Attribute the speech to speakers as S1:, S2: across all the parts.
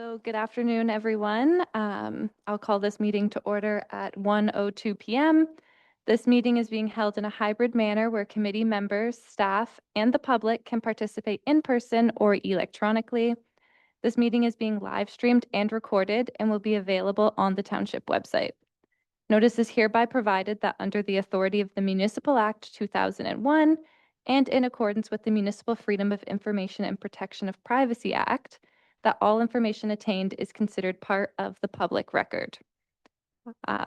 S1: So good afternoon, everyone. I'll call this meeting to order at 1:02 p.m. This meeting is being held in a hybrid manner where committee members, staff, and the public can participate in person or electronically. This meeting is being live streamed and recorded and will be available on the township website. Notice is hereby provided that under the authority of the Municipal Act 2001 and in accordance with the Municipal Freedom of Information and Protection of Privacy Act, that all information attained is considered part of the public record.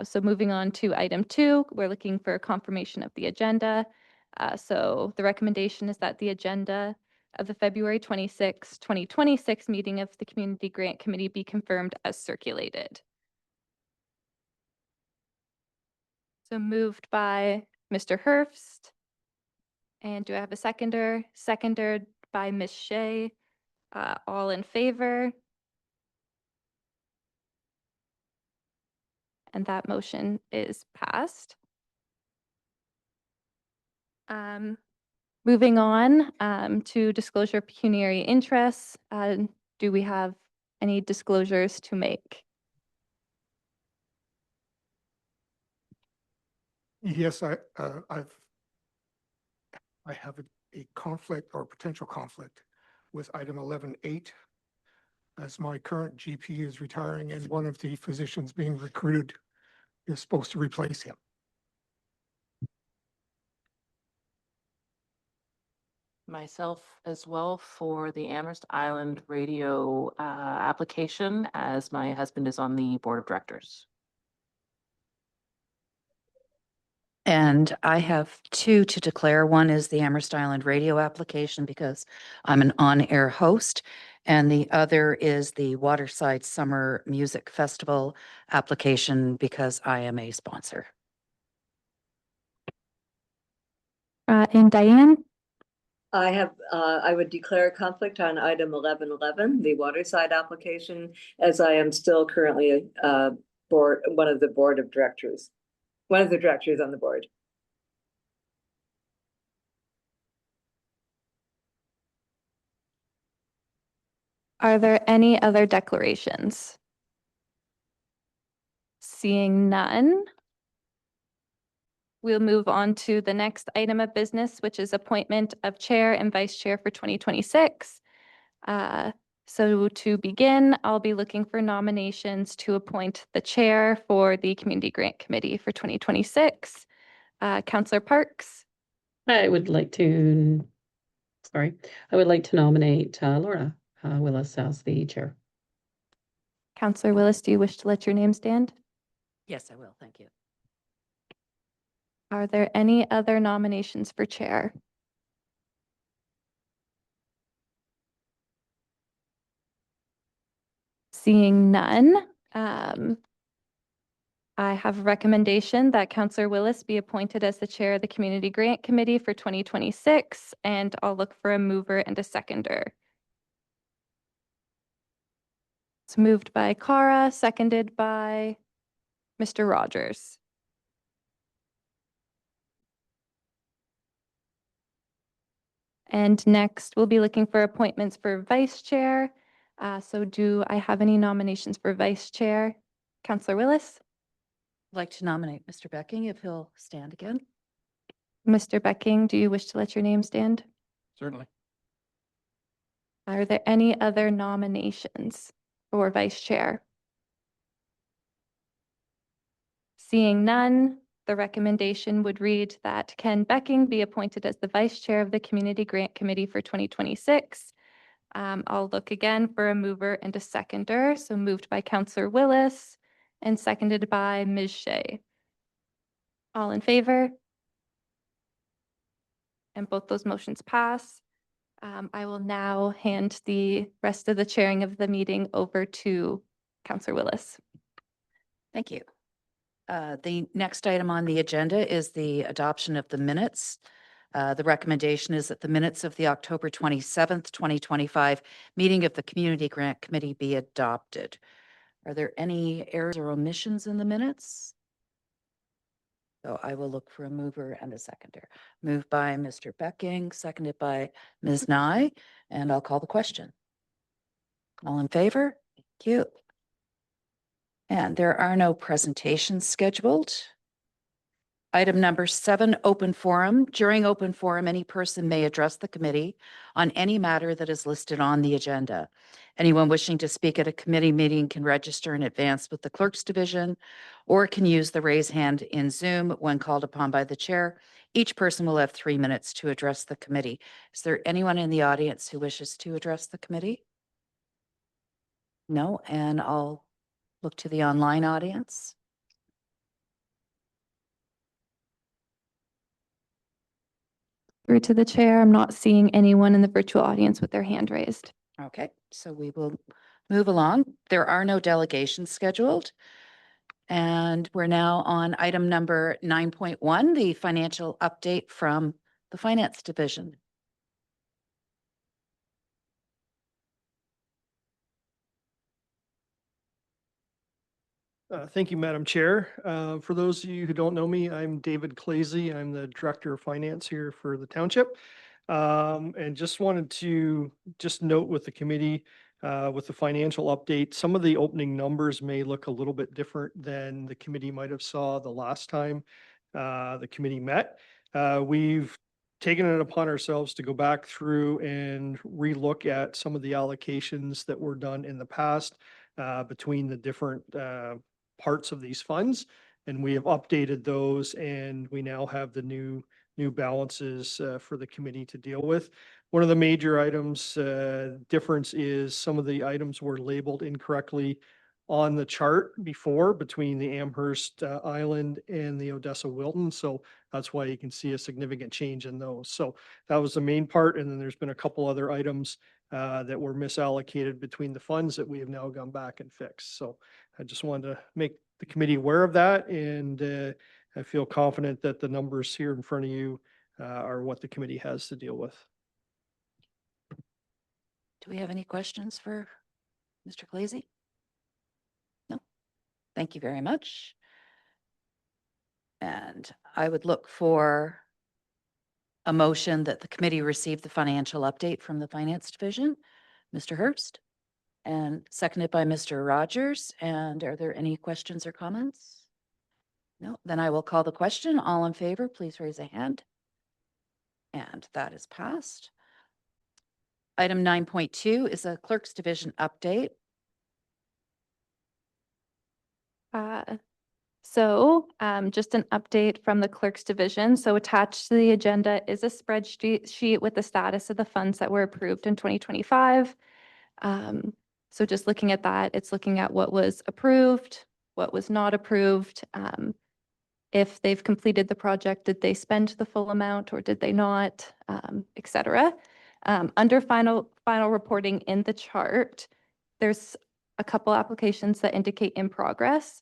S1: So moving on to item 2, we're looking for confirmation of the agenda. So the recommendation is that the agenda of the February 26, 2026 meeting of the Community Grant Committee be confirmed as circulated. So moved by Mr. Hurst. And do I have a seconder? Seconded by Ms. Shea. All in favor? And that motion is passed. Moving on to disclosure of pecuniary interests. Do we have any disclosures to make?
S2: Yes, I have a conflict or potential conflict with item 11.8. As my current GP is retiring and one of the physicians being recruited is supposed to replace him.
S3: Myself as well for the Amherst Island radio application, as my husband is on the board of directors.
S4: And I have 2 to declare. One is the Amherst Island radio application because I'm an on-air host. And the other is the Waterside Summer Music Festival application because I am a sponsor.
S1: And Diane?
S5: I would declare a conflict on item 11.11, the Waterside application, as I am still currently one of the directors on the board.
S1: Are there any other declarations? Seeing none, we'll move on to the next item of business, which is appointment of chair and vice chair for 2026. So to begin, I'll be looking for nominations to appoint the chair for the Community Grant Committee for 2026. Councillor Parks.
S6: I would like to nominate Laura Willis as the chair.
S1: Councillor Willis, do you wish to let your name stand?
S4: Yes, I will. Thank you.
S1: Are there any other nominations for chair? Seeing none, I have a recommendation that Councillor Willis be appointed as the chair of the Community Grant Committee for 2026, and I'll look for a mover and a seconder. It's moved by Cara, seconded by Mr. Rogers. And next, we'll be looking for appointments for vice chair. So do I have any nominations for vice chair? Councillor Willis?
S4: I'd like to nominate Mr. Becking if he'll stand again.
S1: Mr. Becking, do you wish to let your name stand?
S2: Certainly.
S1: Are there any other nominations for vice chair? Seeing none, the recommendation would read that Ken Becking be appointed as the vice chair of the Community Grant Committee for 2026. I'll look again for a mover and a seconder. So moved by Councillor Willis and seconded by Ms. Shea. All in favor? And both those motions pass. I will now hand the rest of the chairing of the meeting over to Councillor Willis.
S4: Thank you. The next item on the agenda is the adoption of the minutes. The recommendation is that the minutes of the October 27th, 2025 meeting of the Community Grant Committee be adopted. Are there any errors or omissions in the minutes? So I will look for a mover and a seconder. Moved by Mr. Becking, seconded by Ms. Nye, and I'll call the question. All in favor? Thank Thank you. And there are no presentations scheduled. Item number 7, open forum. During open forum, any person may address the committee on any matter that is listed on the agenda. Anyone wishing to speak at a committee meeting can register in advance with the clerk's division or can use the raise hand in Zoom when called upon by the chair. Each person will have 3 minutes to address the committee. Is there anyone in the audience who wishes to address the committee? No, and I'll look to the online audience.
S1: Through to the chair, I'm not seeing anyone in the virtual audience with their hand raised.
S4: Okay, so we will move along. There are no delegations scheduled. And we're now on item number 9.1, the financial update from the Finance Division.
S7: Thank you, Madam Chair. For those of you who don't know me, I'm David Clazy. I'm the Director of Finance here for the township. And just wanted to note with the committee, with the financial update, some of the opening numbers may look a little bit different than the committee might have saw the last time the committee met. We've taken it upon ourselves to go back through and relook at some of the allocations that were done in the past between the different parts of these funds. And we have updated those, and we now have the new balances for the committee to deal with. One of the major items difference is some of the items were labeled incorrectly on the chart before between the Amherst Island and the Odessa Wilton. So that's why you can see a significant change in those. So that was the main part. And then there's been a couple other items that were misallocated between the funds that we have now gone back and fixed. So I just wanted to make the committee aware of that. And I feel confident that the numbers here in front of you are what the committee has to deal with.
S4: Do we have any questions for Mr. Clazy? No. Thank you very much. And I would look for a motion that the committee receive the financial update from the Finance Division. Mr. Herbst, and seconded by Mr. Rogers. And are there any questions or comments? No, then I will call the question. All in favor, please raise a hand. And that is passed. Item 9.2 is a Clerk's Division update.
S1: Just an update from the Clerk's Division. So attached to the agenda is a spreadsheet with the status of the funds that were approved in 2025. So just looking at that, it's looking at what was approved, what was not approved. If they've completed the project, did they spend the full amount or did they not, et cetera. Under final reporting in the chart, there's a couple applications that indicate in progress.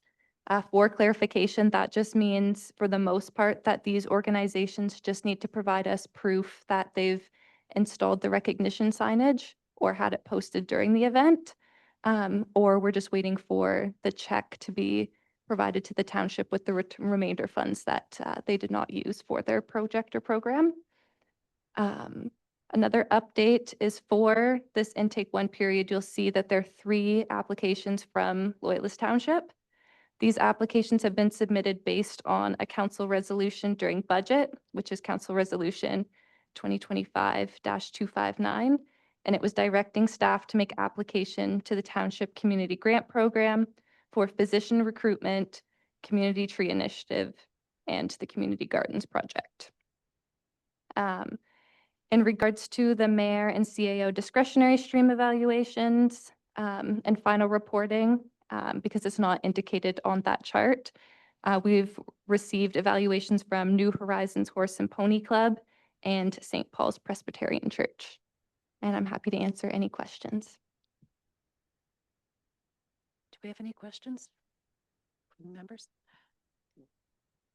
S1: For clarification, that just means for the most part that these organizations just need to provide us proof that they've installed the recognition signage or had it posted during the event, or we're just waiting for the check to be provided to the township with the remainder funds that they did not use for their project or program. Another update is for this intake 1 period, you'll see that there are 3 applications from Loyalist Township. These applications have been submitted based on a council resolution during budget, which is Council Resolution 2025-259. And it was directing staff to make application to the Township Community Grant Program for physician recruitment, community tree initiative, and the Community Gardens Project. In regards to the mayor and CAO discretionary stream evaluations and final reporting, because it's not indicated on that chart, we've received evaluations from New Horizons Horse and Pony Club and St. Paul's Presbyterian Church. And I'm happy to answer any questions.
S4: Do we have any questions from members?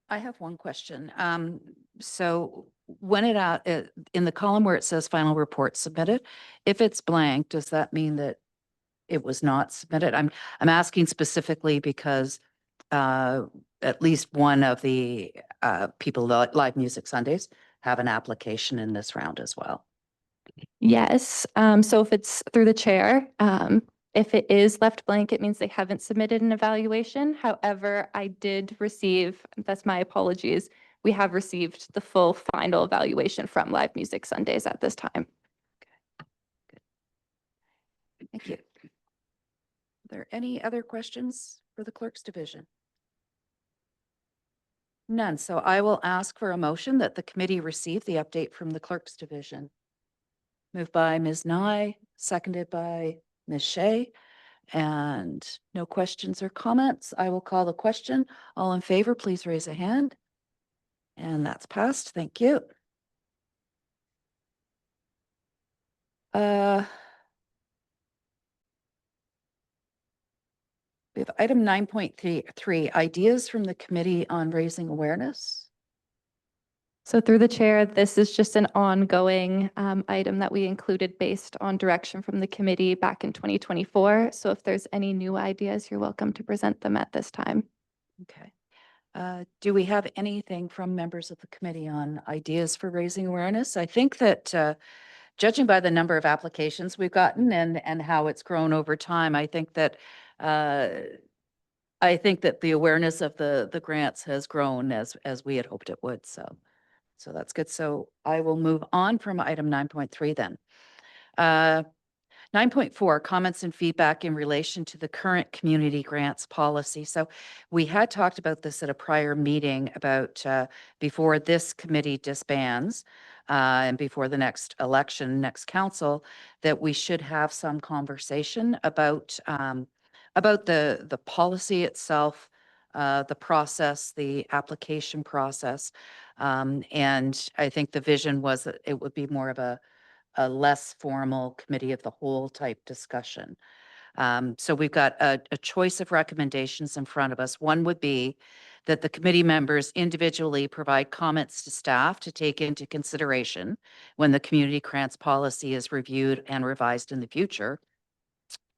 S4: I have one question. So when in the column where it says final report submitted, if it's blank, does that mean that it was not submitted? I'm asking specifically because at least one of the people at Live Music Sundays have an application in this round as well.
S1: Yes. So if it's through the chair, If it is left blank, it means they haven't submitted an evaluation. However, I did receive, that's my apologies, we have received the full final evaluation from Live Music Sundays at this time.
S4: Thank you. Are there any other questions for the clerk's division? None. So I will ask for a motion that the committee receive the update from the clerk's division. Moved by Ms. Nye, seconded by Ms. Shea. And no questions or comments. I will call the question. All in favor, please raise a hand. And that's passed. Thank you. We have item 9.3, ideas from the committee on raising awareness.
S1: So through the chair, this is just an ongoing item that we included based on direction from the committee back in 2024. So if there's any new ideas, you're welcome to present them at this time.
S4: Okay. Do we have anything from members of the committee on ideas for raising awareness? I think that judging by the number of applications we've gotten and how it's grown over time, I think that the awareness of the grants has grown as we had hoped it would. So that's good. So I will move on from item 9.3 then. 9.4, comments and feedback in relation to the current community grants policy. So we had talked about this at a prior meeting about before this committee disbands and before the next election, next council, that we should have some conversation about the policy itself, the process, the application process. And I think the vision was that it would be more of a less formal committee of the whole type discussion. So we've got a choice of recommendations in front of us. One would be that the committee members individually provide comments to staff to take into consideration when the community grants policy is reviewed and revised in the future,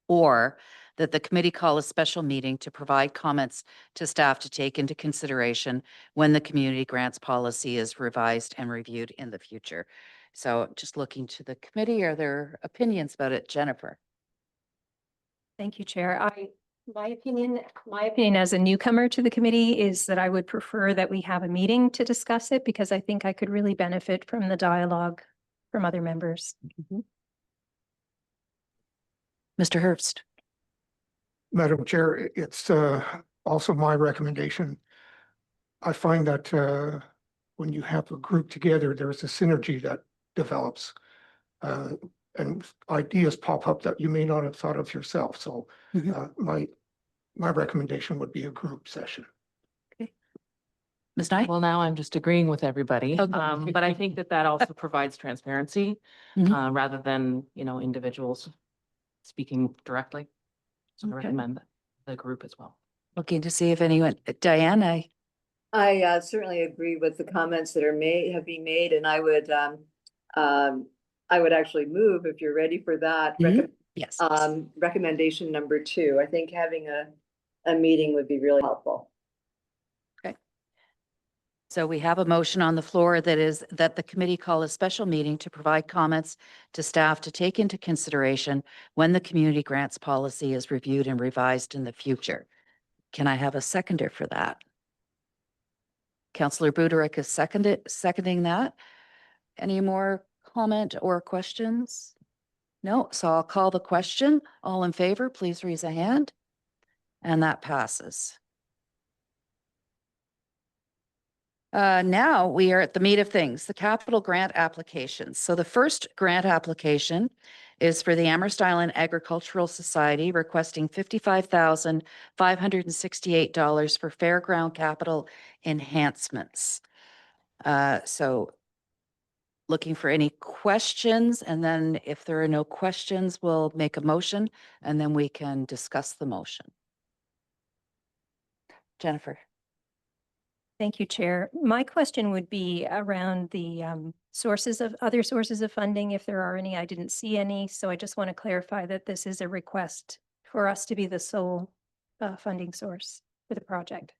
S4: or that the committee call a special meeting to provide comments to staff to take into consideration when the community grants policy is revised and reviewed in the future. So just looking to the committee, are there opinions about it? Jennifer?
S8: Thank you, Chair. My opinion as a newcomer to the committee is that I would prefer that we have a meeting to discuss it, because I think I could really benefit from the dialogue from other members.
S4: Mr. Herbst?
S2: Madam Chair, it's also my recommendation. I find that when you have a group together, there's a synergy that develops and ideas pop up that you may not have thought of yourself. So my recommendation would be a group session.
S4: Ms. Nye?
S3: Well, now I'm just agreeing with everybody.
S4: Okay.
S3: But I think that also provides transparency rather than, individuals speaking directly. So I
S4: Okay.
S3: recommend the group as well.
S4: Looking to see if anyone, Diane,
S5: I certainly agree with the comments that have been made, and I would actually move, if you're ready for that.
S4: yes.
S5: Recommendation number 2. I think having a meeting would be really helpful.
S4: So we have a motion on the floor that is that the committee call a special meeting to provide comments to staff to take into consideration when the community grants policy is reviewed and revised in the future. Can I have a seconder for that? Councillor Buderick is seconding that. Any more comment or questions? No, so I'll call the question. All in favor, please raise a hand. And that passes. Now we are at the meat of things, the capital grant applications. So the first grant application is for the Amherst Island Agricultural Society requesting $55,568 for Fairground capital enhancements. So looking for any questions, and then if there are no questions, we'll make a motion and then we can discuss the motion. Jennifer.
S8: Thank you, Chair. My question would be around the other sources of funding, if there are any. I didn't see any, so I just want to clarify that this is a request for us to be the sole funding source for the project.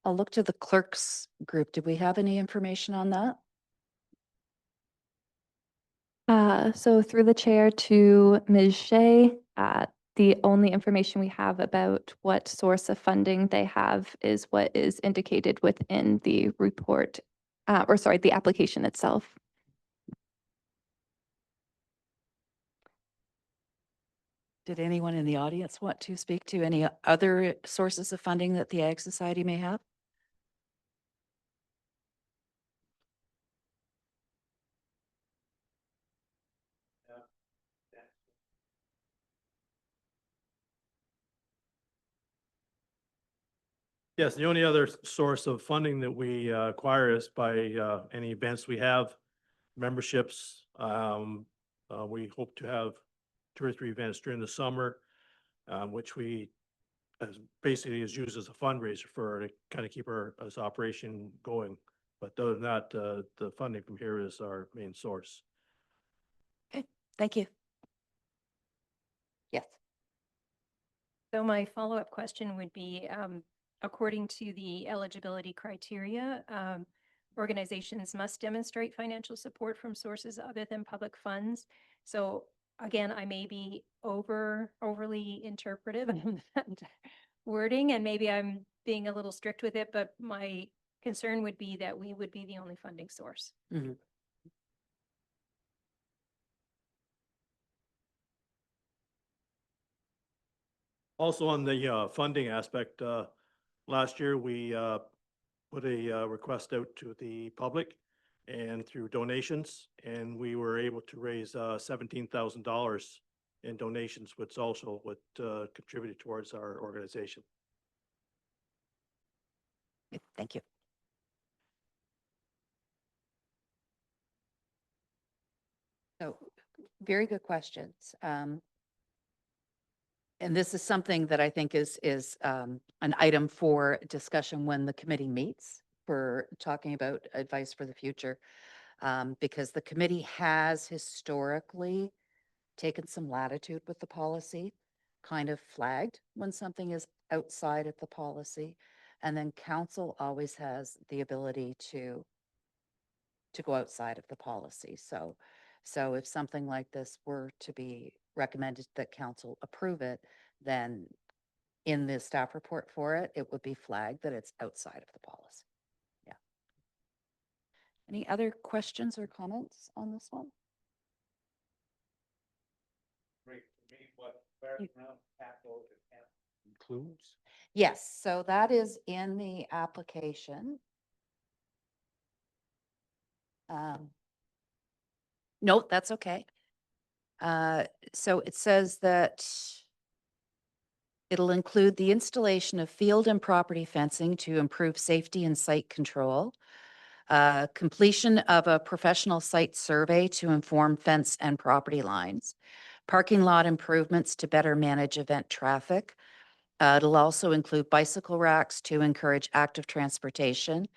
S4: I'll look to the clerk's group. Did we have any information on that?
S1: So through the chair to Ms. Shea, the only information we have about what source of funding they have is what is indicated within the report, the application itself.
S4: Did anyone in the audience want to speak to any other sources of funding that the Ag Society may have?
S9: Yes, the only other source of funding that we acquire is by any events we have, memberships. We hope to have 2 or 3 events during the summer, which we basically is used as a fundraiser for to kind of keep our operation going. But other than that, the funding from here is our main source.
S4: Okay, thank you. Yes.
S8: So my follow-up question would be, according to the eligibility criteria, organizations must demonstrate financial support from sources other than public funds. So again, I may be overly interpretive in that wording, and maybe I'm being a little strict with it, but my concern would be that we would be the only funding source.
S4: Mhm.
S9: Also on the funding aspect, last year we put a request out to the public and through donations, and we were able to raise $17,000 in donations, which also would contribute towards our organization.
S4: Okay, thank you. So, very good questions. And this is something that I think is an item for discussion when the committee meets for talking about advice for the future. Because the committee has historically taken some latitude with the policy, kind of flagged when something is outside of the policy. And then council always has the ability to go outside of the policy. So if something like this were to be recommended that council approve it, then in the staff report for it, it would be flagged that it's outside of the policy. Yeah. Any other questions or comments on this one?
S9: Includes?
S4: Yes, so that is in the application. No, that's okay. So it says that it'll include the installation of field and property fencing to improve safety and site control, completion of a professional site survey to inform fence and property lines, parking lot improvements to better manage event traffic. It'll also include bicycle racks to encourage active transportation,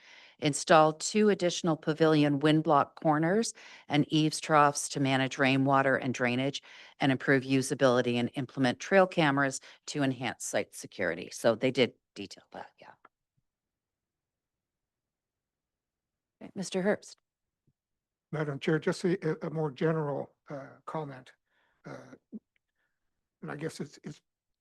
S4: install 2 additional pavilion wind block corners and eaves troughs to manage rainwater and drainage, and improve usability and implement trail cameras to enhance site security. So they did detail that, yeah. Okay, Mr. Herbst.
S2: Madam Chair, just a more general comment. And I guess it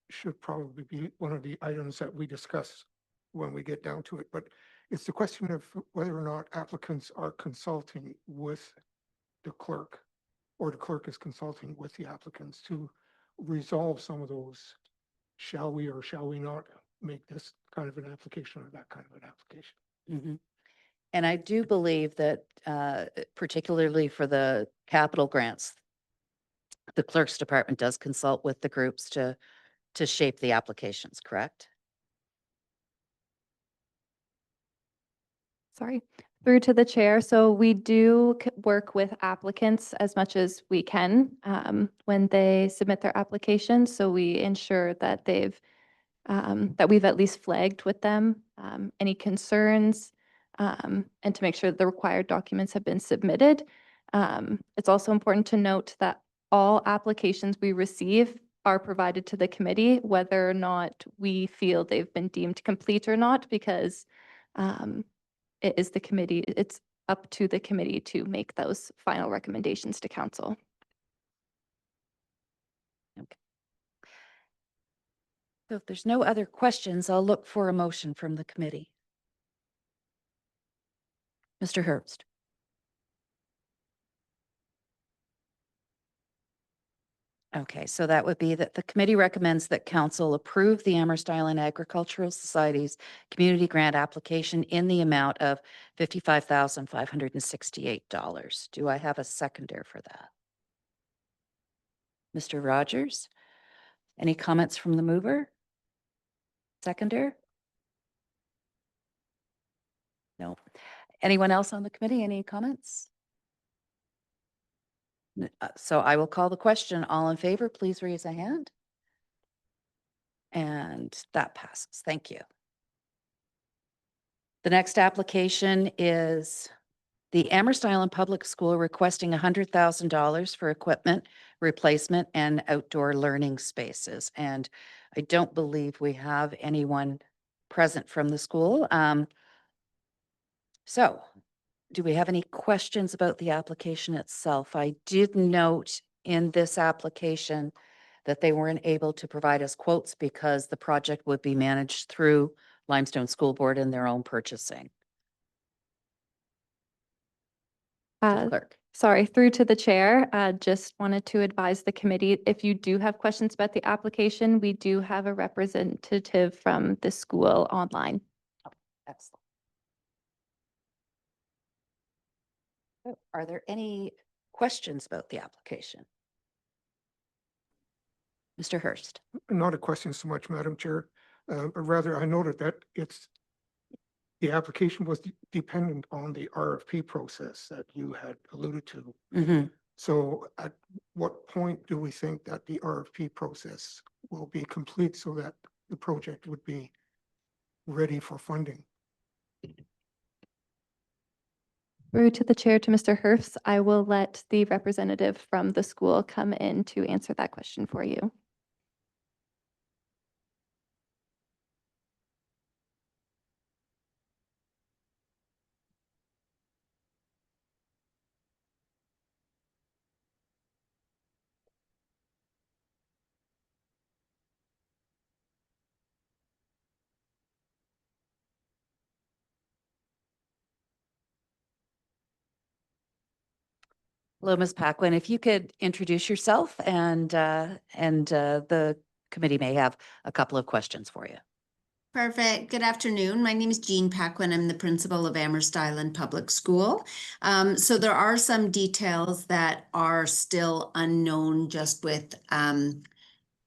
S2: should probably be one of the items that we discuss when we get down to it, but it's the question of whether or not applicants are consulting with the clerk, or the clerk is consulting with the applicants to resolve some of those, shall we or shall we not make this kind of an application or that kind of an application.
S4: Mhm. And I do believe that particularly for the capital grants, the clerk's department does consult with the groups to shape the applications, correct?
S1: Sorry, through to the chair. So we do work with applicants as much as we can when they submit their applications. So we ensure that that we've at least flagged with them any concerns and to make sure that the required documents have been submitted. It's also important to note that all applications we receive are provided to the committee, whether or not we feel they've been deemed complete or not, because it is the committee, it's up to the committee to make those final recommendations to council.
S4: So if there's no other questions, I'll look for a motion from the committee. Mr. Herbst. Okay, so that would be that the committee recommends that council approve the Amherst Island Agricultural Society's community grant application in the amount of $55,568. Do I have a seconder for that? Mr. Rogers? Any comments from the mover? Seconder? No. Anyone else on the committee? Any comments? So I will call the question. All in favor, please raise a hand. And that passes. Thank you. The next application is the Amherst Island Public School requesting $100,000 for equipment replacement and outdoor learning spaces. And I don't believe we have anyone present from the school. So do we have any questions about the application itself? I did note in this application that they weren't able to provide us quotes because the project would be managed through Limestone School Board and their own purchasing. Clerk.
S1: Sorry, through to the chair, just wanted to advise the committee, if you do have questions about the application, we do have a representative from the school online.
S4: Excellent. Oh, are there any questions about the application? Mr. Herbst.
S2: Not a question so much, Madam Chair, but rather I noted that the application was dependent on the RFP process that you had alluded to.
S4: Mm-hmm.
S2: So at what point do we think that the RFP process will be complete so that the project would be ready for funding?
S1: Through to the chair, to Mr. Herbst, I will let the representative from the school come in to answer that question for you.
S4: Hello, Ms. Paquin. If you could introduce yourself and the committee may have a couple of questions for you.
S10: Perfect. Good afternoon. My name is Jean Paquin. I'm the principal of Amherst Island Public School. So there are some details that are still unknown just with, the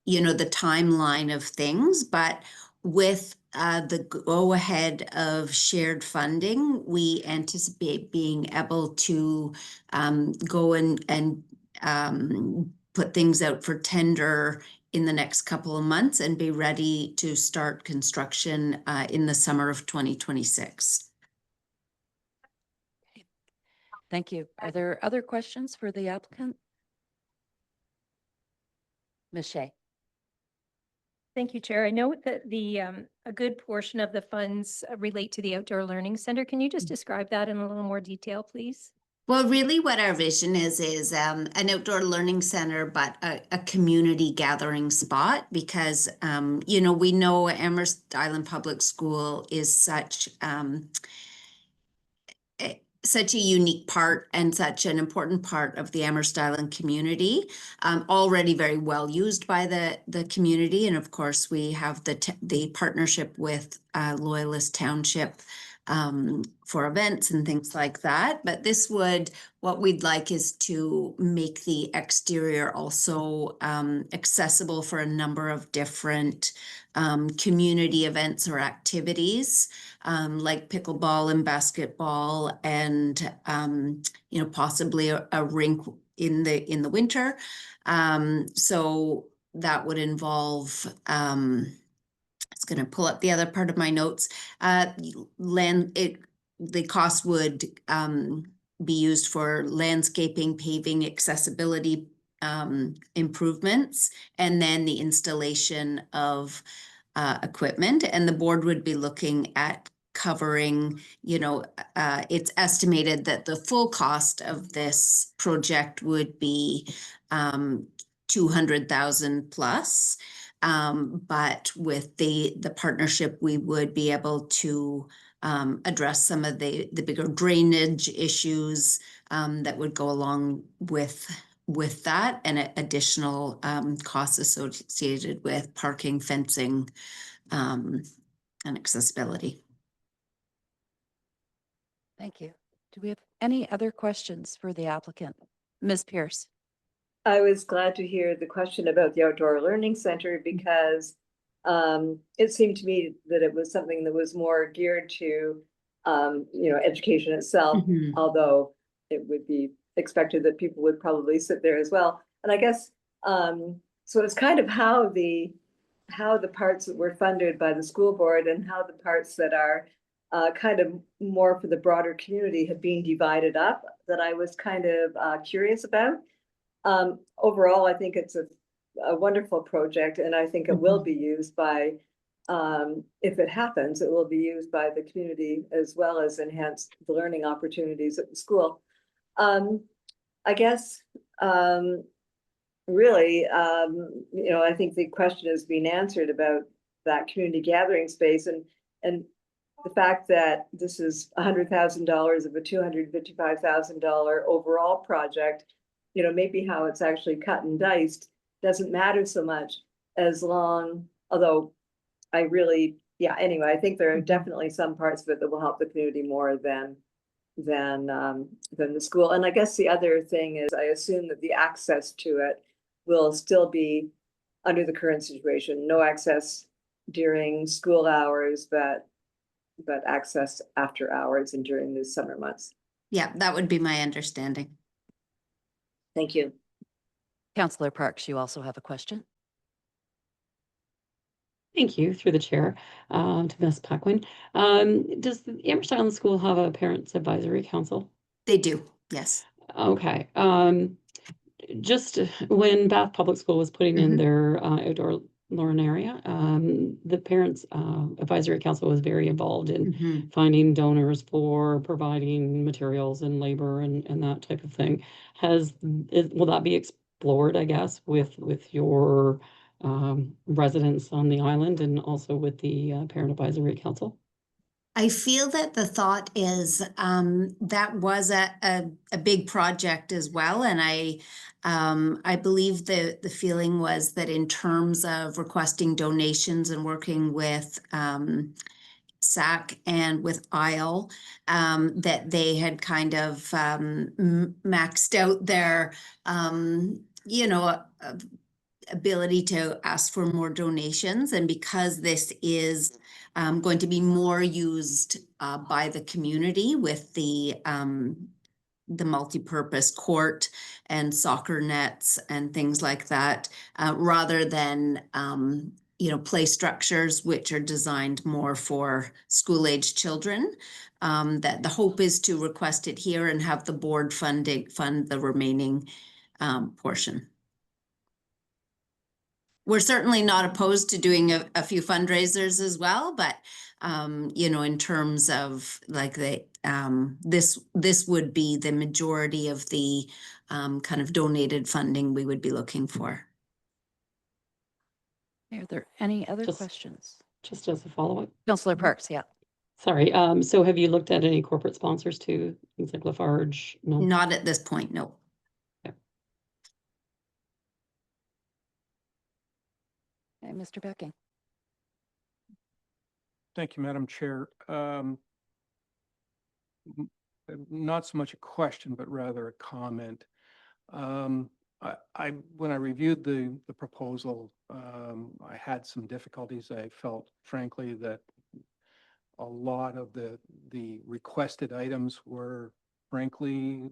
S10: timeline of things, but with the go ahead of shared funding, we anticipate being able to go and put things out for tender in the next couple of months and be ready to start construction in the summer of 2026.
S4: Thank you. Are there other questions for the applicant? Ms. Shea.
S8: Thank you, Chair. I know that a good portion of the funds relate to the Outdoor Learning Center. Can you just describe that in a little more detail, please?
S10: Well, really what our vision is an outdoor learning center, but a community gathering spot because, we know Amherst Island Public School is such a unique part and such an important part of the Amherst Island community, already very well used by the community. And of course, we have the partnership with Loyalist Township for events and things like that. But what we'd like is to make the exterior also accessible for a number of different community events or activities, like pickleball and basketball and, possibly a rink in the winter. So that would involve, it's going to pull up the other part of my notes. The cost would be used for landscaping, paving, accessibility improvements, and then the installation of equipment. And the board would be looking at covering, it's estimated that the full cost of this project would be 200,000 plus. But with the partnership, we would be able to address some of the bigger drainage issues that would go along with that, and additional costs associated with parking, fencing, and accessibility.
S4: Thank you. Do we have any other questions for the applicant? Ms. Pierce?
S5: I was glad to hear the question about the outdoor learning center because it seemed to me that it was something that was more geared to education itself,
S10: Mhm.
S5: although it would be expected that people would probably sit there as well. And I guess so it's kind of how the parts that were funded by the school board and how the parts that are kind of more for the broader community have been divided up that I was kind of curious about. Overall, I think it's a wonderful project, and I think it will be used by, if it happens, it will be used by the community as well as enhance the learning opportunities at the school. I guess, really, I think the question has been answered about that community gathering space and the fact that this is $100,000 of a $255,000 overall project. Maybe how it's actually cut and diced doesn't matter so much as long, although I really, anyway, I think there are definitely some parts of it that will help the community more than the school. And I guess the other thing is I assume that the access to it will still be under the current situation, no access during school hours, but access after hours and during the summer months.
S10: Yeah, that would be my understanding.
S5: Thank you.
S4: Councillor Parks, you also have a question?
S6: Thank you, through the chair, to Ms. Paquin. Does the Amherst Island School have a Parents Advisory Council?
S10: They do, yes.
S6: Okay. Just when Bath Public School was putting in their outdoor learn area, the Parents Advisory Council was very involved in finding donors for providing materials and labor and that type of thing. Will that be explored, I guess, with your residents on the island and also with the Parent Advisory Council?
S10: I feel that the thought is that was a big project as well, and I believe the feeling was that in terms of requesting donations and working with SAC and with ISLE, that they had kind of maxed out their ability to ask for more donations, and because this is going to be more used by the community with the multi-purpose court and soccer nets and things like that, rather than play structures which are designed more for school-age children. That the hope is to request it here and have the board fund the remaining portion. We're certainly not opposed to doing a few fundraisers as well, but in terms of like this would be the majority of the kind of donated funding we would be looking for.
S4: Are there any other
S6: Just-
S4: questions?
S6: Just as a follow-up.
S4: Councillor Parks, yeah.
S6: Sorry, so have you looked at any corporate sponsors too? Things like Lafarge? No?
S10: Not at this point, no.
S4: Okay, Mr. Becking.
S2: Thank you, Madam Chair. Not so much a question, but rather a comment. When I reviewed the proposal, I had some difficulties. I felt frankly that a lot of the requested items were frankly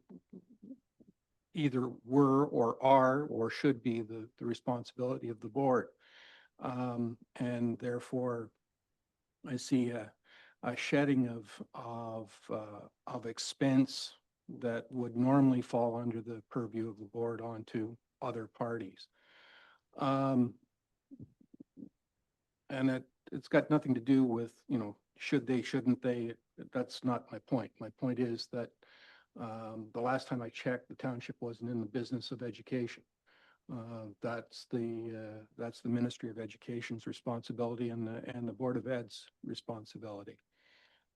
S2: either were or are or should be the responsibility of the board. And therefore, I see a shedding of expense that would normally fall under the purview of the board onto other parties. And it's got nothing to do with,
S11: should they, shouldn't they? That's not my point. My point is that the last time I checked, the township wasn't in the business of education. That's the Ministry of Education's responsibility and the Board of Ed's responsibility.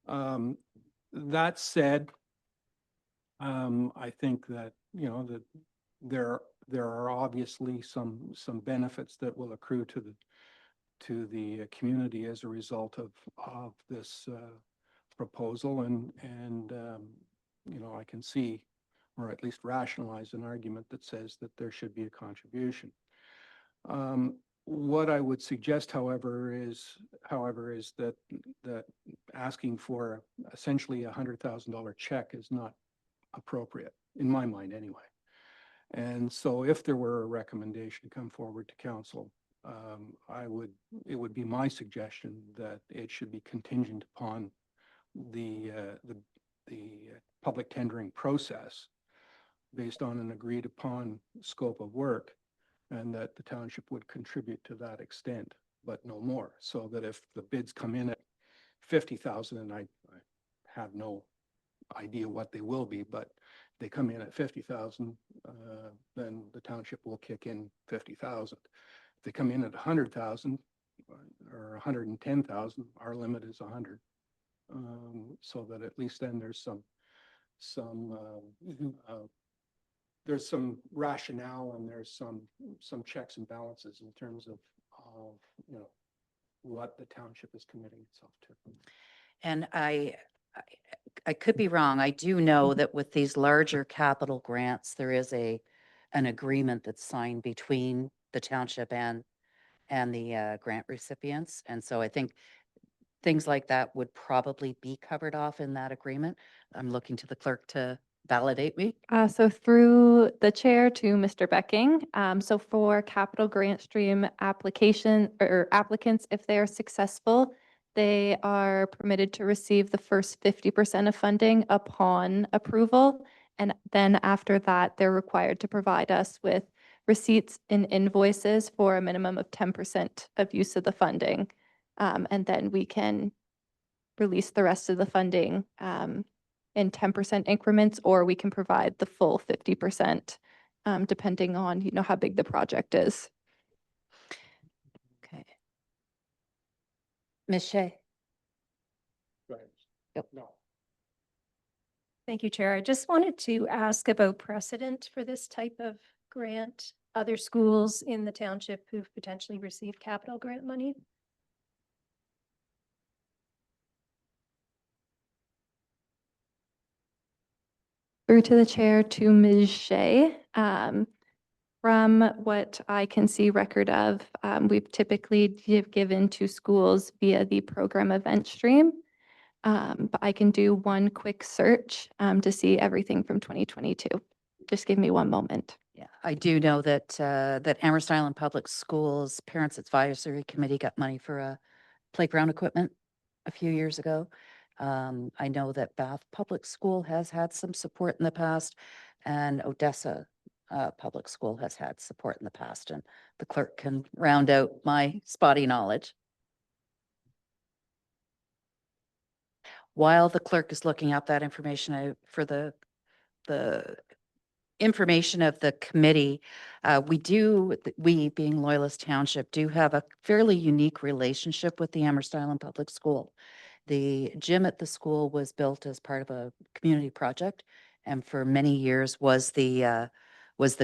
S11: That said, I think that, you know, that there are obviously some benefits that will accrue to the community as a result of this proposal, and you know, I can see, or at least rationalize, an argument that says that there should be a contribution. What I would suggest, however, is that asking for essentially $100,000 check is not appropriate, in my mind anyway. And so if there were a recommendation to come forward to council, it would be my suggestion that it should be contingent upon the public tendering process based on an agreed upon scope of work, and that the township would contribute to that extent, but no more. So that if the bids come in at 50,000, and I have no idea what they will be, but they come in at 50,000, then the township will kick in 50,000. If they come in at 100,000 or 110,000, our limit is 100. So that at least then there's some rationale, and there's some checks and balances in terms of you know, what the township is committing itself to.
S4: And I could be wrong. I do know that with these larger capital grants, there is an agreement that's signed between the township and the grant recipients. And so I think things like that would probably be covered off in that agreement. I'm looking to the clerk to validate me.
S1: So through the chair to Mr. Becking, so for capital grant stream application or applicants, if they are successful, they are permitted to receive the first 50% of funding upon approval. And then after that, they're required to provide us with receipts and invoices for a minimum of 10% of use of the funding. And then we can release the rest of the funding in 10% increments, or we can provide the full 50%, depending on, you know, how big the project is.
S4: Okay. Ms. Shea?
S2: Go ahead.
S4: Yep.
S2: No.
S8: Thank you, Chair. I just wanted to ask about precedent for this type of grant. Other schools in the township who've potentially received capital grant money?
S1: Through to the chair to Ms. Shea. From what I can see record of, we've typically given to schools via the program event stream. But I can do one quick search to see everything from 2022. Just give me one moment.
S4: Yeah, I do know that that Amherst Island Public Schools Parents Advisory Committee got money for playground equipment a few years ago. I know that Bath Public School has had some support in the past, and Odessa Public School has had support in the past, and the clerk can round out my spotty knowledge. While the clerk is looking up that information, for the information of the committee, we being Loyalist Township do have a fairly unique relationship with the Amherst Island Public School. The gym at the school was built as part of a community project, and for many years was the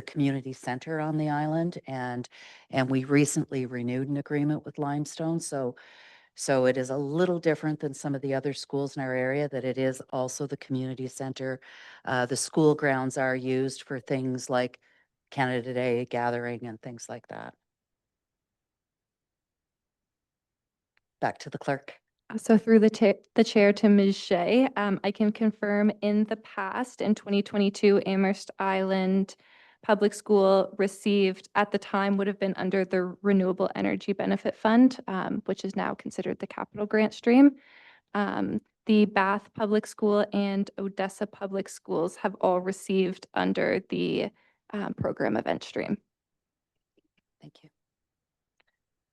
S4: community center on the island, and we recently renewed an agreement with Limestone. So it is a little different than some of the other schools in our area, that it is also the community center. The school grounds are used for things like Canada Day gathering and things like that. Back to the clerk.
S1: So through the chair to Ms. Shea, I can confirm in the past, in 2022, Amherst Island Public School received, at the time would have been under the Renewable Energy Benefit Fund, which is now considered the capital grant stream. The Bath Public School and Odessa Public Schools have all received under the program event stream.
S4: Thank you.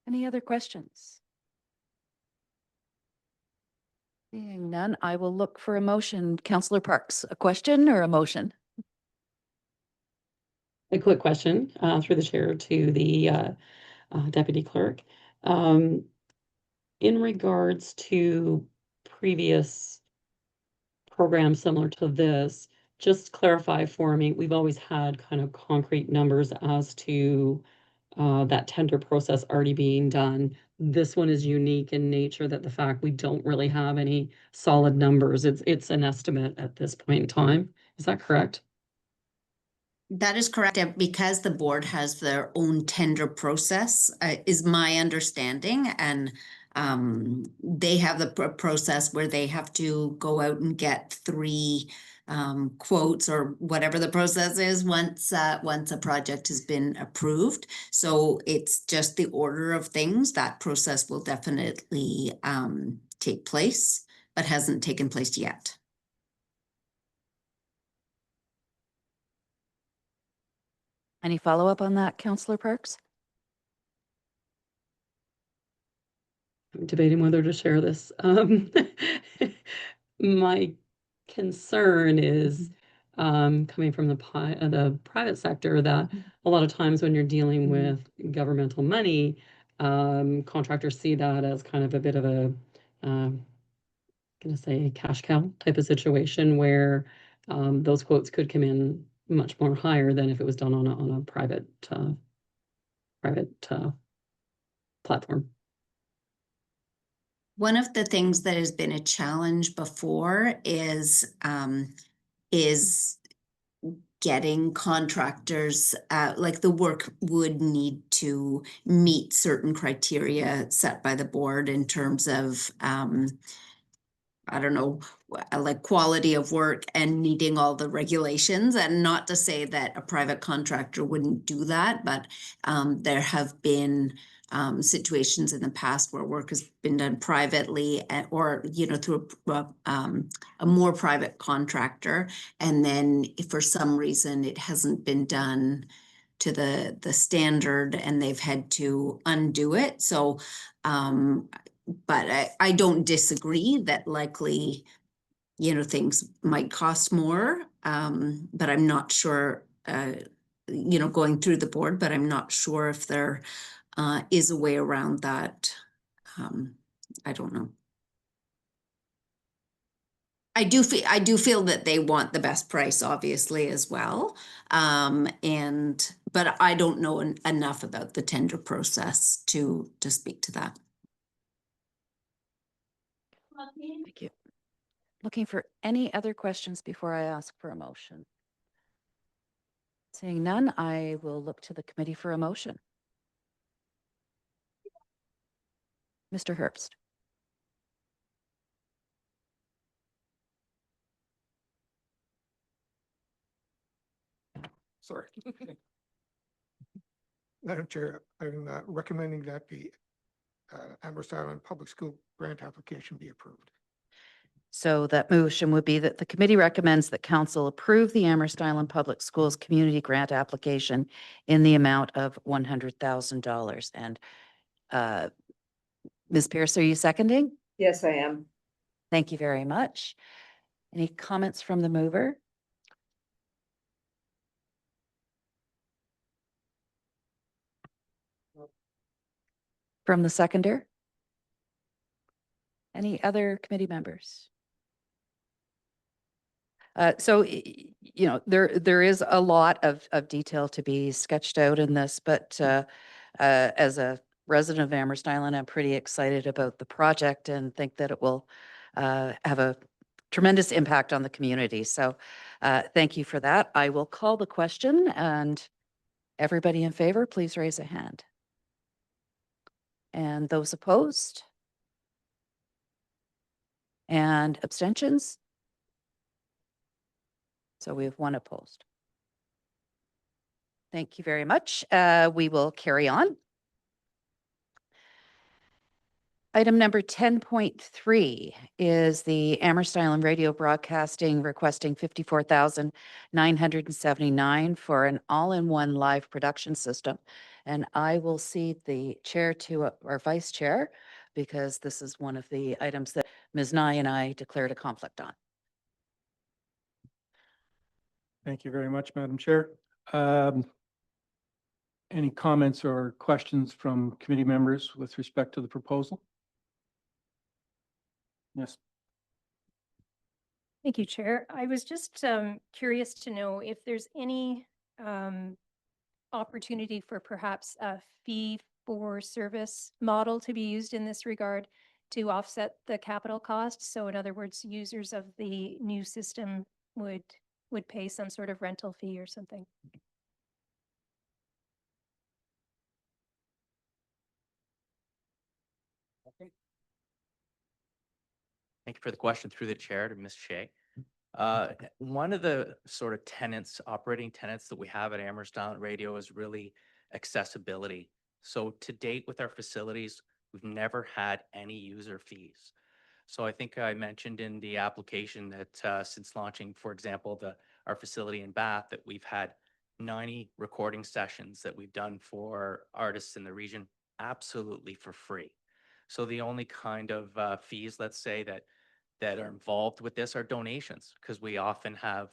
S4: Any other questions? Seeing none, I will look for a motion. Councillor Parks, a question or a motion?
S6: A quick question through the chair to the deputy clerk. In regards to previous programs similar to this, just clarify for me, we've always had kind of concrete numbers as to that tender process already being done. This one is unique in nature that the fact we don't really have any solid numbers. It's an estimate at this point in time. Is that correct?
S10: That is correct. Because the board has their own tender process, is my understanding. And they have the process where they have to go out and get 3 quotes or whatever the process is once a project has been approved. So it's just the order of things. That process will definitely take place, but hasn't taken place yet.
S4: Any follow-up on that, Councillor Parks?
S6: I'm debating whether to share this. My concern is coming from the private sector that a lot of times when you're dealing with governmental money, contractors see that as kind of a bit of a gonna say cash cow type of situation where those quotes could come in much more higher than if it was done on a private platform.
S10: One of the things that has been a challenge before is getting contractors, like the work would need to meet certain criteria set by the board in terms of, I don't know, like quality of work and meeting all the regulations. And not to say that a private contractor wouldn't do that, but there have been situations in the past where work has been done privately or, through a more private contractor. And then if for some reason it hasn't been done to the standard and they've had to undo it. So, but I don't disagree that likely, things might cost more. But I'm not sure, going through the board, but I'm not sure if there is a way around that. I don't know. I do feel that they want the best price, obviously, as well. But I don't know enough about the tender process to speak to that.
S4: Thank you. Looking for any other questions before I ask for a motion? Seeing none, I will look to the committee for a motion. Mr. Herbst.
S2: Sorry. Madam Chair, I'm recommending that the Amherst Island Public School grant application be approved.
S4: So that motion would be that the committee recommends that council approve the Amherst Island Public Schools community grant application in the amount of $100,000. And Ms. Pierce, are you seconding?
S5: Yes, I am.
S4: Thank you very much. Any comments from the mover? From the seconder? Any other committee members? So, there is a lot of detail to be sketched out in this, but as a resident of Amherst Island, I'm pretty excited about the project and think that it will have a tremendous impact on the community. So thank you for that. I will call the question, and everybody in favor, please raise a hand. And those opposed? And abstentions? So we have one opposed. Thank you very much. We will carry on. Item number 10.3 is the Amherst Island Radio Broadcasting requesting $54,979 for an all-in-one live production system. And I will cede the chair to our vice chair because this is one of the items that Ms. Nye and I declared a conflict on.
S11: Thank you very much, Madam Chair. Any comments or questions from committee members with respect to the proposal? Yes.
S8: Thank you, Chair. I was just curious to know if there's any opportunity for perhaps a fee for service model to be used in this regard to offset the capital cost. So in other words, users of the new system would pay some sort of rental fee or something.
S12: Thank you for the question through the chair to Ms. Shea. One of the sort of tenants, operating tenants that we have at Amherst Island Radio is really accessibility. So to date with our facilities, we've never had any user fees. So I think I mentioned in the application that since launching, for example, our facility in Bath, that we've had 90 recording sessions that we've done for artists in the region absolutely for free. So the only kind of fees, let's say, that are involved with this are donations, because we often have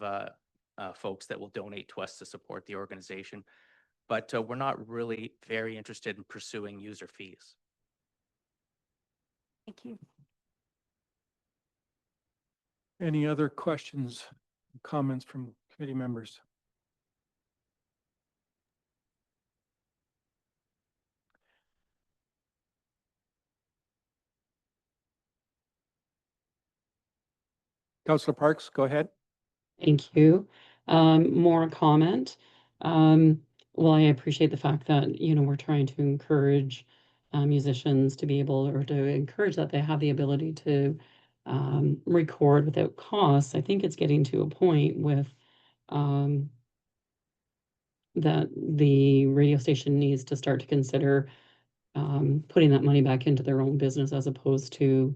S12: folks that will donate to us to support the organization. But we're not really very interested in pursuing user fees.
S8: Thank you.
S11: Any other questions, comments from committee members? Councillor Parks, go ahead.
S6: Thank you. More comment. Well, I appreciate the fact that, you know, we're trying to encourage musicians to be able, or to encourage that they have the ability to record without costs. I think it's getting to a point with that the radio station needs to start to consider putting that money back into their own business, as opposed to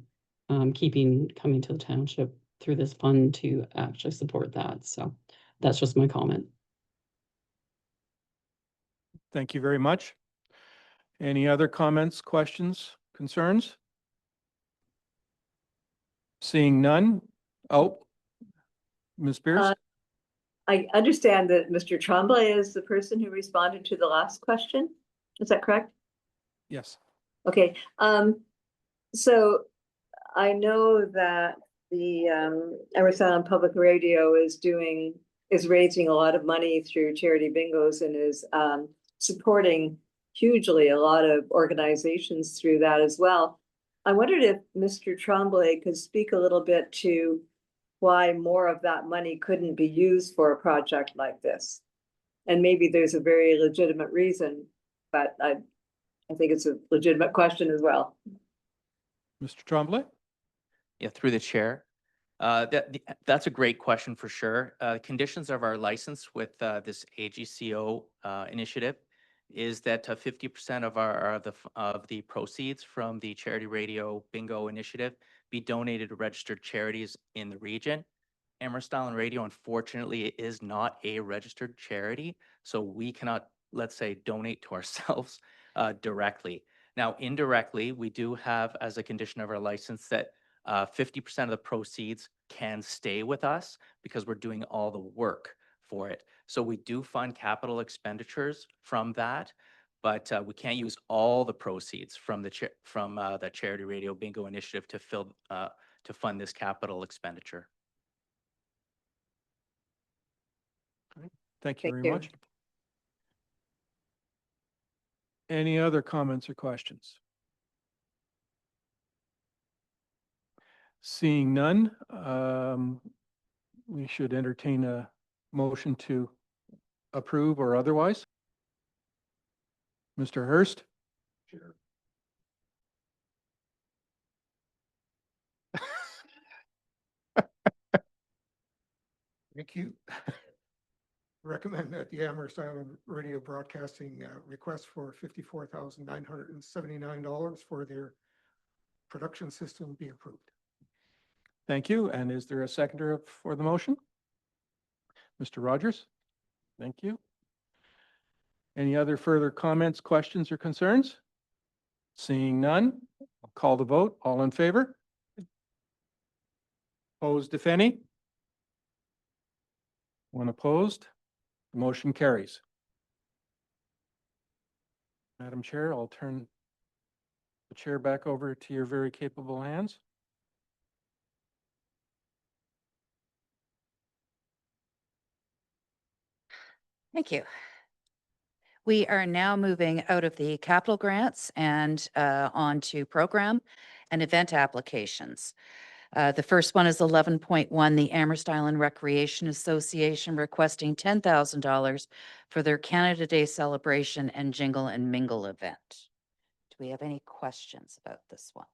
S6: coming to the township through this fund to actually support that. So that's just my comment.
S11: Thank you very much. Any other comments, questions, concerns? Seeing none. Oh, Ms. Pierce?
S5: I understand that Mr. Tremblay is the person who responded to the last question. Is that correct?
S11: Yes.
S5: Okay, so I know that the Amherst Island Public Radio is raising a lot of money through charity bingos and is supporting hugely a lot of organizations through that as well. I wondered if Mr. Tremblay could speak a little bit to why more of that money couldn't be used for a project like this. And maybe there's a very legitimate reason, but I think it's a legitimate question as well.
S11: Mr. Tremblay?
S12: Yeah, through the chair. That's a great question for sure. Conditions of our license with this AGCO initiative is that 50% of the proceeds from the charity radio bingo initiative be donated to registered charities in the region. Amherst Island Radio, unfortunately, is not a registered charity, so we cannot, let's say, donate to ourselves directly. Now, indirectly, we do have as a condition of our license that 50% of the proceeds can stay with us because we're doing all the work for it. So we do fund capital expenditures from that, but we can't use all the proceeds from the Charity Radio Bingo Initiative to fund this capital expenditure.
S11: Thank you
S5: Thank
S11: very
S5: you.
S11: much. Any other comments or questions? Seeing none, we should entertain a motion to approve or otherwise. Mr. Hurst?
S2: Sure. Thank you. Recommend that the Amherst Island Radio Broadcasting request for $54,979 for their production system be approved.
S11: Thank you. And is there a seconder for the motion? Mr. Rogers? Thank you. Any other further comments, questions, or concerns? Seeing none, I'll call the vote. All in favor? Opposed, if any? One opposed? The motion carries. Madam Chair, I'll turn the chair back over to your very capable hands.
S4: Thank you. We are now moving out of the capital grants and on to program and event applications. The first one is 11.1, the Amherst Island Recreation Association requesting $10,000 for their Canada Day celebration and Jingle and Mingle event. Do we have any questions about this one?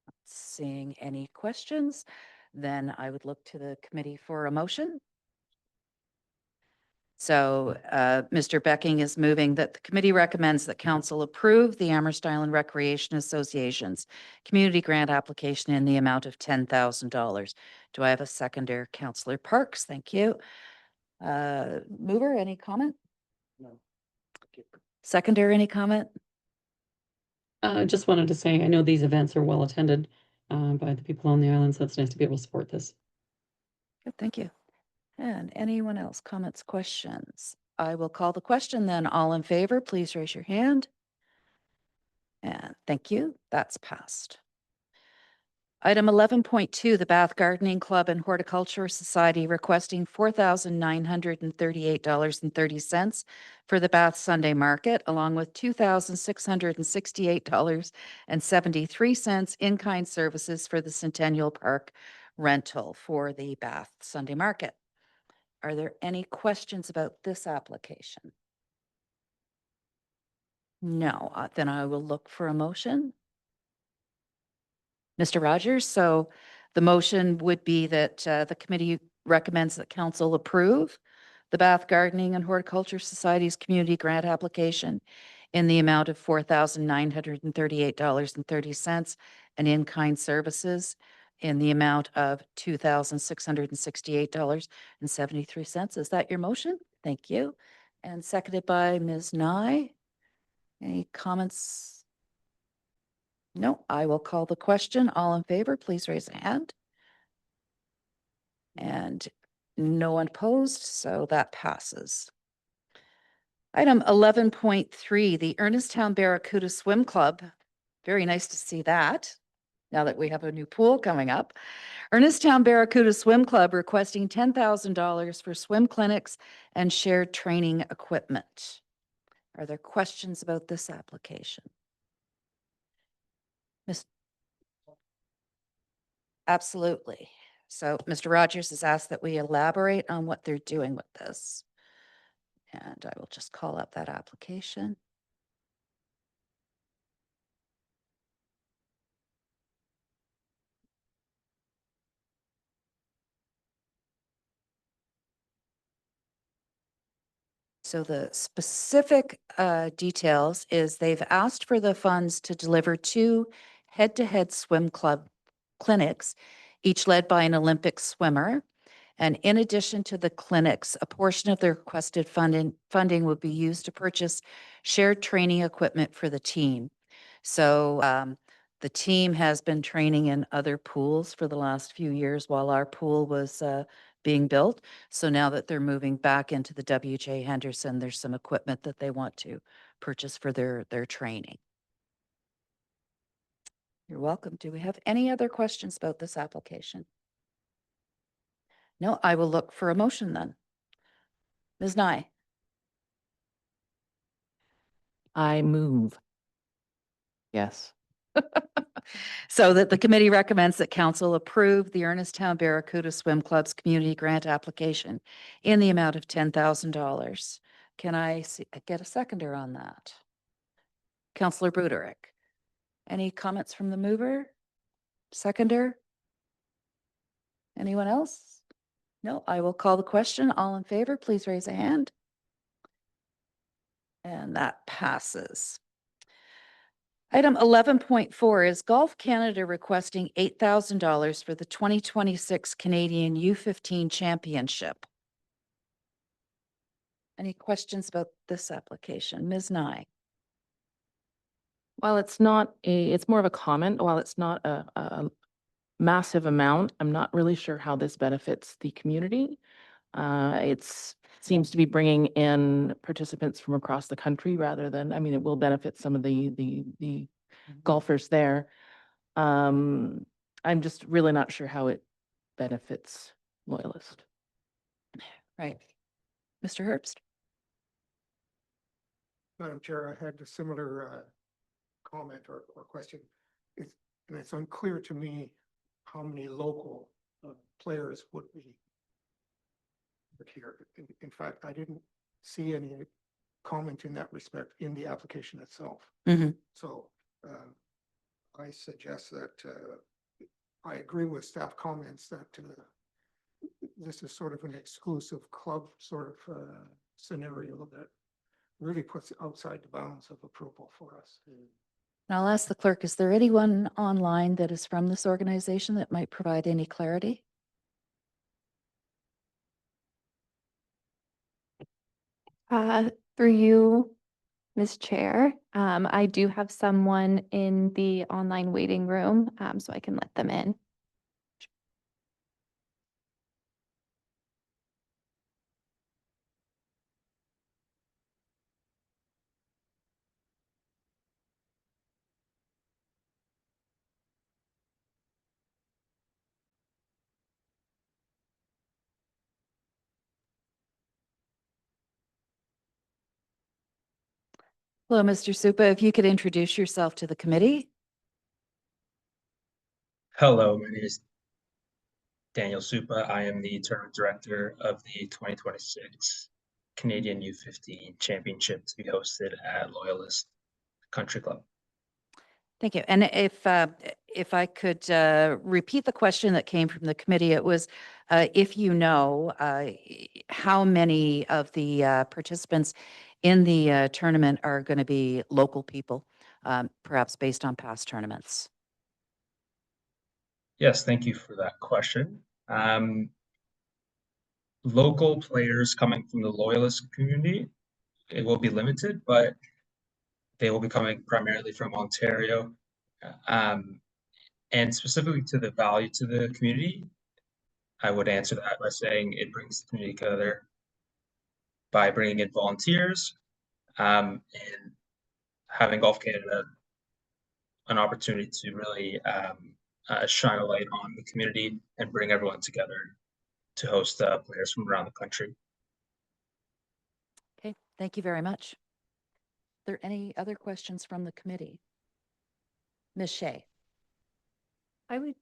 S4: Not seeing any questions, then I would look to the committee for a motion. So Mr. Becking is moving that the committee recommends that council approve the Amherst Island Recreation Association's community grant application in the amount of $10,000. Do I have a seconder? Councillor Parks, thank you. Mover, any comment?
S11: No.
S4: Seconder, any comment?
S6: Just wanted to say, I know these events are well attended by the people on the island, so it's nice to be able to support this.
S4: Good, thank you. And anyone else, comments, questions? I will call the question then. All in favor, please raise your hand. And thank you, that's passed. Item 11.2, the Bath Gardening Club and Horticulture Society requesting $4,938.30 for the Bath Sunday Market, along with $2,668.73 in-kind services for the Centennial Park rental for the Bath Sunday Market. Are there any questions about this application? No, then I will look for a motion. Mr. Rogers, so the motion would be that the committee recommends that council approve the Bath Gardening and Horticulture Society's community grant application in the amount of $4,938.30 and in-kind services in the amount of $2,668.73. Is that your motion? Thank you. And seconded by Ms. Nye. Any comments? No, I will call the question. All in favor, please raise a hand. And no one opposed, so that passes. Item 11.3, the Ernesttown Barracuda Swim Club. Very nice to see that, now that we have a new pool coming up. Ernesttown Barracuda Swim Club requesting $10,000 for swim clinics and shared training equipment. Are there questions about this application? Absolutely. So Mr. Rogers has asked that we elaborate on what they're doing with this. And I will just call up that application. So the specific details is they've asked for the funds to deliver 2 head-to-head swim club clinics, each led by an Olympic swimmer. And in addition to the clinics, a portion of the requested funding would be used to purchase shared training equipment for the team. So the team has been training in other pools for the last few years while our pool was being built. So now that they're moving back into the W.J. Henderson, there's some equipment that they want to purchase for their training. You're welcome. Do we have any other questions about this application? No, I will look for a motion then. Ms. Nye.
S3: I move. Yes.
S4: So that the committee recommends that council approve the Ernesttown Barracuda Swim Club's community grant application in the amount of $10,000. Can I get a seconder on that? Councillor Buderick. Any comments from the mover? Seconder? Anyone else? No, I will call the question. All in favor, please raise a hand. And that passes. Item 11.4 is Golf Canada requesting $8,000 for the 2026 Canadian U15 Championship. Any questions about this application? Ms. Nye.
S3: While it's not it's more of a comment, while it's not a massive amount, I'm not really sure how this benefits the community. Seems to be bringing in participants from across the country rather than, I mean, it will benefit some of the golfers there. I'm just really not sure how it benefits Loyalist.
S4: Right. Mr. Herbst?
S2: Madam Chair, I had a similar comment or question. And it's unclear to me how many local players would be here. In fact, I didn't see any comment in that respect in the application itself.
S4: Mhm.
S2: So I suggest that I agree with staff comments that this is sort of an exclusive club sort of scenario that really puts it outside the bounds of approval for us.
S4: And I'll ask the clerk, is there anyone online that is from this organization that might provide any clarity?
S1: Through you, Ms. Chair, I do have someone in the online waiting room, so I can let them in.
S4: Hello, Mr. Supa, if you could introduce yourself to the committee.
S13: Hello, my name is Daniel Supa. I am the tournament director of the 2026 Canadian U15 Championship to be hosted at Loyalist Country Club.
S4: Thank you. And if I could repeat the question that came from the committee, it was if you know how many of the participants in the tournament are going to be local people, perhaps based on past tournaments.
S13: Yes, thank you for that question. Local players coming from the Loyalist community, it will be limited, but they will be coming primarily from Ontario. And specifically to the value to the community, I would answer that by saying it brings the community together by bringing in volunteers and having Golf Canada an opportunity to really shine a light on the community and bring everyone together to host players from around the country.
S4: Okay, thank you very much. Are there any other questions from the committee? Ms. Shea.
S8: I would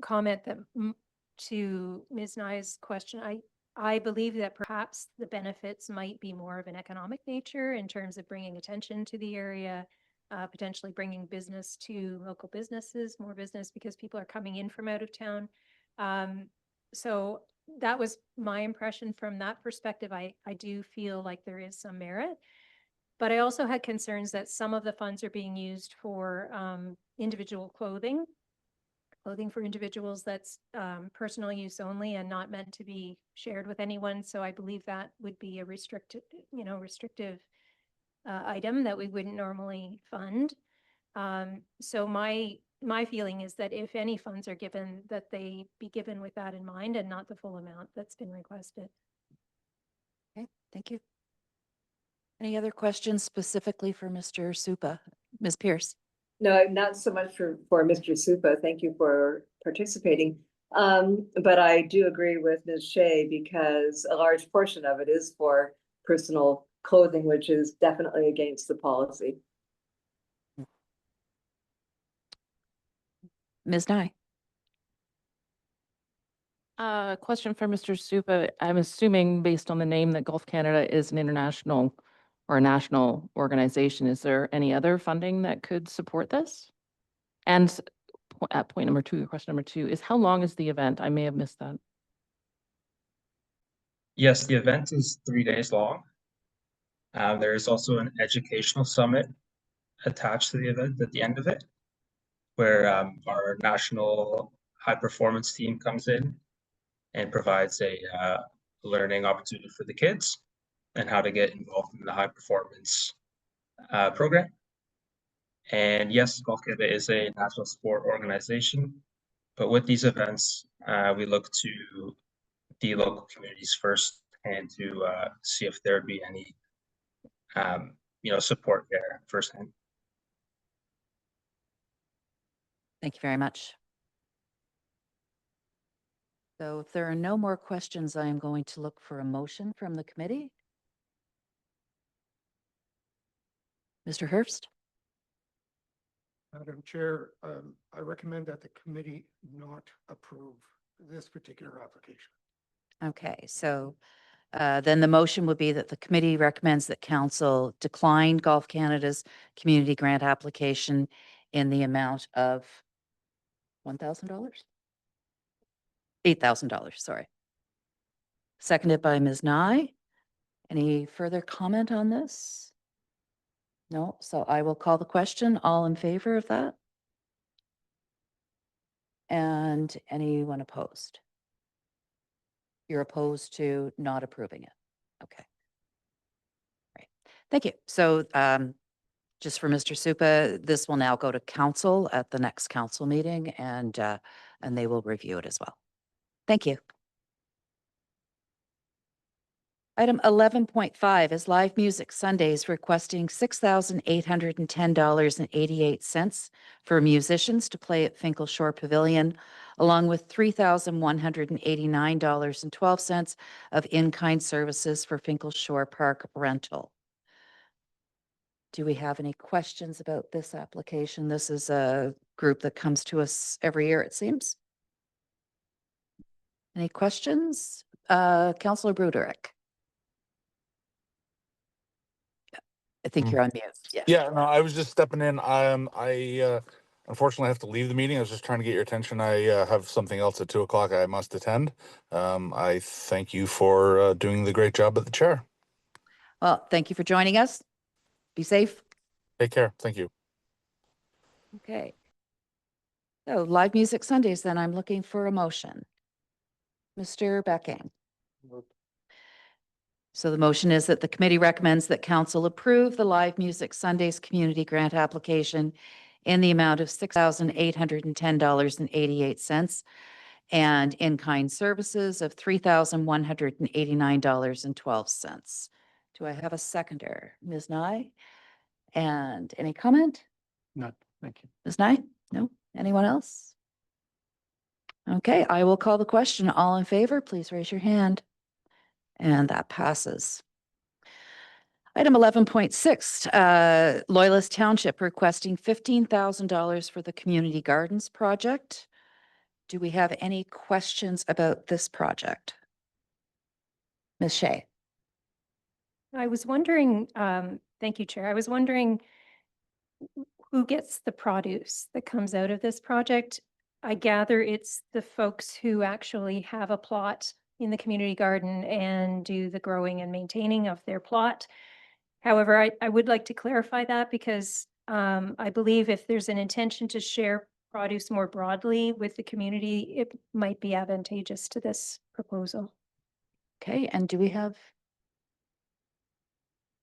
S8: comment that to Ms. Nye's question, I believe that perhaps the benefits might be more of an economic nature in terms of bringing attention to the area, potentially bringing business to local businesses, more business because people are coming in from out of town. So that was my impression from that perspective. I do feel like there is some merit. But I also had concerns that some of the funds are being used for individual clothing for individuals that's personal use only and not meant to be shared with anyone. So I believe that would be a restrictive item that we wouldn't normally fund. So my feeling is that if any funds are given, that they be given with that in mind and not the full amount that's been requested.
S4: Okay, thank you. Any other questions specifically for Mr. Supa? Ms. Pierce?
S5: No, not so much for Mr. Supa. Thank you for participating. But I do agree with Ms. Shea because a large portion of it is for personal clothing, which is definitely against the policy.
S4: Ms. Nye?
S3: Question for Mr. Supa. I'm assuming based on the name that Golf Canada is an international or a national organization. Is there any other funding that could support this? And at point number two, question number two is how long is the event? I may have missed that.
S13: Yes, the event is 3 days long. There is also an educational summit attached to the event at the end of it, where our national high performance team comes in and provides a learning opportunity for the kids and how to get involved in the high performance program. And yes, Golf Canada is a national sport organization, but with these events, we look to the local communities first and to see if there would be any, support there firsthand.
S4: Thank you very much. So if there are no more questions, I am going to look for a motion from the committee. Mr. Herbst?
S2: Madam Chair, I recommend that the committee not approve this particular application.
S4: Okay, so then the motion would be that the committee recommends that council decline Golf Canada's community grant application in the amount of $1,000? $8,000, sorry. Seconded by Ms. Nye. Any further comment on this? No, so I will call the question. All in favor of that? And anyone opposed? You're opposed to not approving it? Okay. Right. Thank you. So just for Mr. Supa, this will now go to council at the next council meeting and they will review it as well. Thank you. Item 11.5 is Live Music Sundays requesting $6,810.88 for musicians to play at Finkel Shore Pavilion, along with $3,189.12 of in-kind services for Finkel Shore Park rental. Do we have any questions about this application? This is a group that comes to us every year, it seems. Any questions? Councillor Bruderick. I think you're on mute. Yeah.
S14: Yeah, no, I was just stepping in. I unfortunately have to leave the meeting. I was just trying to get your attention. I have something else at 2:00 I must attend. I thank you for doing the great job at the chair.
S4: Well, thank you for joining us. Be safe.
S14: Take care. Thank you.
S4: Okay. So Live Music Sundays, then I'm looking for a motion. Mr. Becking. So the motion is that the committee recommends that council approve the Live Music Sundays community grant application in the amount of $6,810.88 and in-kind services of $3,189.12. Do I have a seconder? Ms. Nye? And any comment?
S11: None, thank you.
S4: Ms. Nye? No? Anyone else? Okay, I will call the question. All in favor, please raise your hand. And that passes. Item 11.6, Loyalist Township requesting $15,000 for the Community Gardens project. Do we have any questions about this project? Ms. Shea?
S8: I was wondering, thank you, Chair. I was wondering who gets the produce that comes out of this project? I gather it's the folks who actually have a plot in the community garden and do the growing and maintaining of their plot. However, I would like to clarify that because I believe if there's an intention to share produce more broadly with the community, it might be advantageous to this proposal.
S4: Okay, and do we have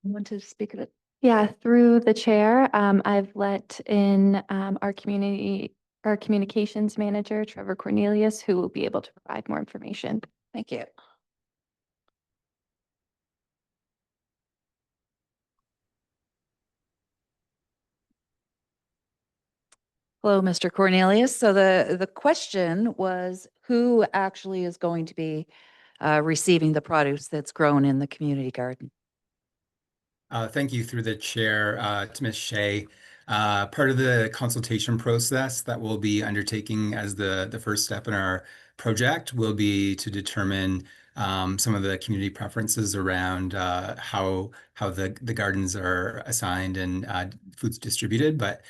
S4: anyone to speak of it?
S1: Yeah, through the chair, I've let in our communications manager, Trevor Cornelius, who will be able to provide more information.
S4: Thank you. Hello, Mr. Cornelius. So the question was, who actually is going to be receiving the produce that's grown in the community garden?
S15: Thank you through the chair to Ms. Shea. Part of the consultation process that we'll be undertaking as the first step in our project will be to determine some of the community preferences around how the gardens are assigned and foods distributed. But